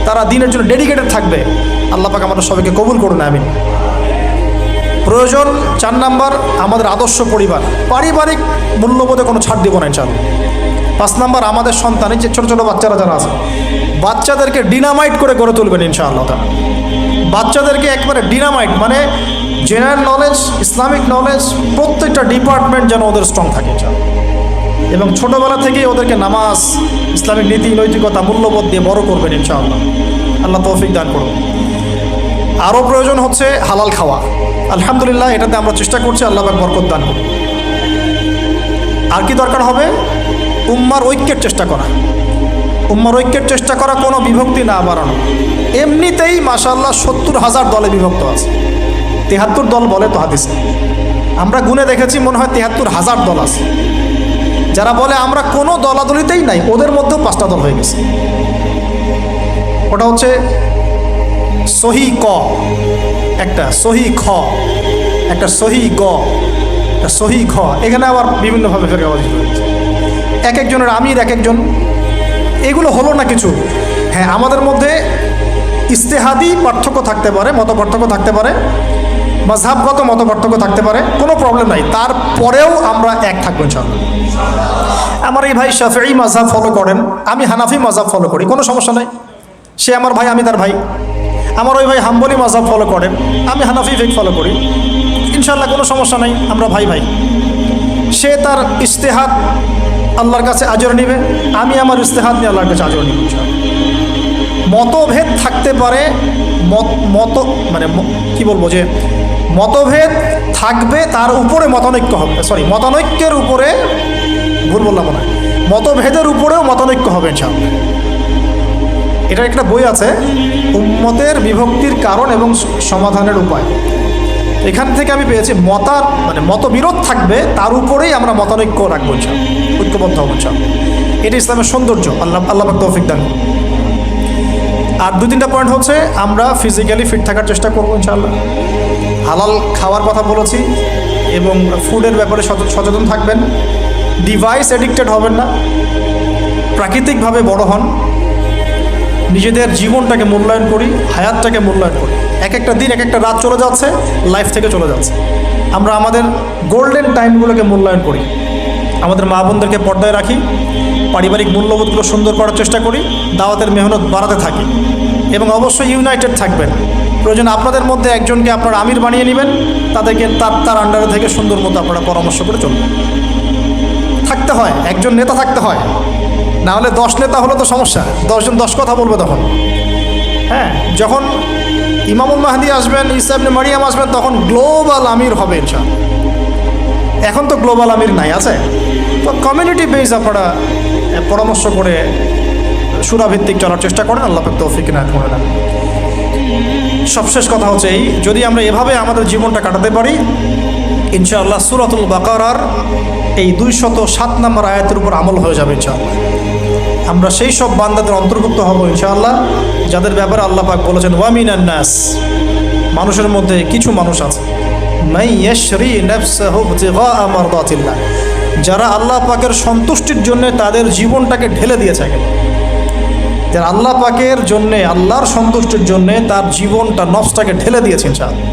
তারা দ্বীনের জন্য ডেডিকেটেড থাকবে। আল্লাহ পাক আমাদের সবাইকে কবুল করুন, আমিন। প্রয়োজন 4 নাম্বার, আমাদের আদর্শ পরিবার, পারিবারিক মূল্যবোধে কোনো ছাড় দিব না ইনশাআল্লাহ। 5 নাম্বার, আমাদের সন্তান, এই যে ছোটো ছোটো বাচ্চারা যারা আছে, বাচ্চাদেরকে ডিনামাইট করে গড়ে তুলবেন ইনশাআল্লাহ। বাচ্চাদেরকে একবারে ডিনামাইট, মানে জেনারেল নলেজ, ইসলামিক নলেজ, প্রত্যেকটা ডিপার্টমেন্ট যেন ওদের স্ট্রং থাকে ইনশাআল্লাহ। এবং ছোটোবেলা থেকেই ওদেরকে নামাজ, ইসলামিক নীতি নৈতিকতা, মূল্যবোধ দিয়ে বড় করবেন ইনশাআল্লাহ। আল্লাহ তৌফিক দান করুন। আরও প্রয়োজন হচ্ছে হালাল খাওয়া, আলহামদুলিল্লাহ এটাতে আমরা চেষ্টা করছি, আল্লাহ পাক বরকত দান করুন। আর কি দরকার হবে? উম্মার ঐক্যের চেষ্টা করা, কোনো বিভক্তি না বাড়ানো। এমনিতেই মাশাআল্লাহ 70,000 দলে বিভক্ত আছে, 73 দল বলে তো হাদিসে। আমরা গুনে দেখেছি মনে হয় 73,000 দল আছে। যারা বলে আমরা কোনো দলাদলিতেই নাই, ওদের মধ্যেও 5টা দল হয়ে গেছে। ওটা হচ্ছে সহি ক একটা, সহি খ একটা, সহি গ একটা, সহি খ। এখানে আবার বিভিন্নভাবে ফেরকাবাজি হয়েছে, এক একজনের আমির এক একজন। এগুলো হলো না কিছু। হ্যাঁ, আমাদের মধ্যে ইস্তেহাদি পার্থক্য থাকতে পারে, মত পার্থক্য থাকতে পারে, মাযহাবগত মত পার্থক্য থাকতে পারে, কোনো প্রবলেম নাই। তারপরেও আমরা এক থাকবো ইনশাআল্লাহ। আমার এই ভাই শাফিঈ মাযহাব ফলো করেন, আমি হানাফি মাযহাব ফলো করি, কোনো সমস্যা নাই। সে আমার ভাই, আমি তার ভাই। আমার ওই ভাই হাম্বলি মাযহাব ফলো করেন, আমি হানাফি ফিক ফলো করি, ইনশাআল্লাহ কোনো সমস্যা নাই, আমরা ভাই ভাই। সে তার ইজতিহাদ আল্লাহর কাছে আজর নিবে, আমি আমার ইজতিহাদ নিয়ে আল্লাহর কাছে আজর নিব। মতভেদ থাকতে পারে, কি বলবো, যে মতভেদ থাকবে, তার উপরে মতানৈক্য হবে, মতানৈক্যের উপরে, ভুল বললাম না, মতভেদের উপরেও মতানৈক্য হবে ইনশাআল্লাহ। এটার একটা বই আছে, উম্মতের বিভক্তির কারণ এবং সমাধানের উপায়। এখান থেকে আমি পেয়েছি মতবিরোধ থাকবে, তার উপরেই আমরা মতানৈক্য রাখবো ইনশাআল্লাহ, ঐক্যবদ্ধ হব ইনশাআল্লাহ। এটা ইসলামের সৌন্দর্য। আল্লাহ পাক তৌফিক দান। আর 2-3টা পয়েন্ট হচ্ছে, আমরা ফিজিক্যালি ফিট থাকার চেষ্টা করবো ইনশাআল্লাহ। হালাল খাওয়ার কথা বলেছি, এবং ফুডের ব্যাপারে সচেতন থাকবেন। ডিভাইস এডিক্টেড হবেন না, প্রাকৃতিকভাবে বড় হন, নিজেদের জীবনটাকে মূল্যায়ন করি, হায়াতটাকে মূল্যায়ন করি। এক একটা দিন, এক একটা রাত চলে যাচ্ছে, লাইফ থেকে চলে যাচ্ছে। আমরা আমাদের গোল্ডেন টাইমগুলোকে মূল্যায়ন করি, আমাদের মা বোনদেরকে পর্দায় রাখি, পারিবারিক মূল্যবোধগুলো সুন্দর করার চেষ্টা করি, দাওয়াতের মেহনত বাড়াতে থাকি, এবং অবশ্যই ইউনাইটেড থাকবেন। প্রয়োজন আপনাদের মধ্যে একজনকে আপনারা আমির বানিয়ে নেবেন, তাদেরকে তার আন্ডারে থেকে সুন্দর মতো আপনারা পরামর্শ করে চলবেন। থাকতে হয়, একজন নেতা থাকতে হয়, না হলে 10 নেতা হলে তো সমস্যা, 10 জন 10 কথা বলবে তখন। হ্যাঁ, যখন ইমামুল মাহদি আসবেন, ঈসা ইবনে মারিয়াম আসবেন, তখন গ্লোবাল আমির হবে ইনশাআল্লাহ। এখন তো গ্লোবাল আমির নাই, আছে তো কমিউনিটি বেস আপনারা পরামর্শ করে সুরাভিত্তিক চলার চেষ্টা করেন। আল্লাহ পাক তৌফিক না করে না। সবশেষ কথা হচ্ছে এই, যদি আমরা এভাবে আমাদের জীবনটা কাটাতে পারি, ইনশাআল্লাহ সূরাতুল বাকারার এই 207 নম্বর আয়াতের উপর আমল হয়ে যাবে ইনশাআল্লাহ। আমরা সেই সব বান্দাদের অন্তর্ভুক্ত হব ইনশাআল্লাহ, যাদের ব্যাপারে আল্লাহ পাক বলেছেন, ওয়ামিনান নাস, মানুষের মধ্যে কিছু মানুষ আছে, মাই ইয়াশরি নাফসাহু ইবতিগাআ মারদাতিল্লাহ, যারা আল্লাহ পাকের সন্তুষ্টির জন্য তাদের জীবনটাকে ঢেলে দিয়েছে। যারা আল্লাহ পাকের জন্যে, আল্লাহর সন্তুষ্টির জন্যে তার জীবনটা, নফসটাকে ঢেলে দিয়েছে ইনশাআল্লাহ।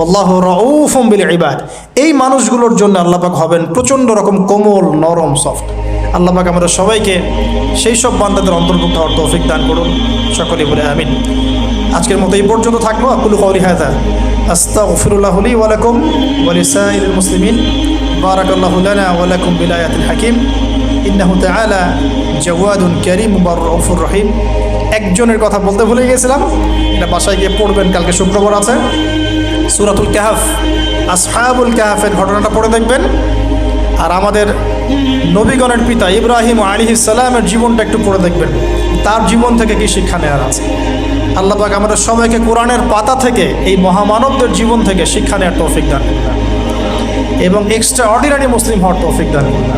আল্লাহু রাউফুম বিল ইবাদ, এই মানুষগুলোর জন্য আল্লাহ পাক হবেন প্রচণ্ড রকম কোমল, নরম, সফট। আল্লাহ পাক আমাদের সবাইকে সেই সব বান্দাদের অন্তর্ভুক্ত হওয়ার তৌফিক দান করুন, সকলেই বলে আমিন। আজকের মতো এই পর্যন্ত থাকবো। আকুলু কওলি হাযা আস্তাগফিরুল্লাহ লি ওয়া লাকুম ওয়া লিসাইরিল মুসলিমিন। বারাকাল্লাহু লানা ওয়া লাকুম বিল আয়াতিল হাকিম। ইন্নাহু তাআলা জাওয়াদুন কারীম রাউফুর রহিম। একজনের কথা বলতে ভুলে গিয়েছিলাম, এটা বাসায় গিয়ে পড়বেন, কালকে শুক্রবার আছে। সূরাতুল কাহফ, আসহাবুল কাহফের ঘটনাটা পড়ে দেখবেন। আর আমাদের নবীগণের পিতা ইব্রাহিম আলাইহিস সালামের জীবনটা একটু পড়ে দেখবেন, তার জীবন থেকে কি শিক্ষা নেওয়ার আছে। আল্লাহ পাক আমাদের সবাইকে কোরআনের পাতা থেকে, এই মহামানবদের জীবন থেকে শিক্ষা নেওয়ার তৌফিক দান করুন, এবং এক্সট্রা অর্ডিনারি মুসলিম হওয়ার তৌফিক দান করুন।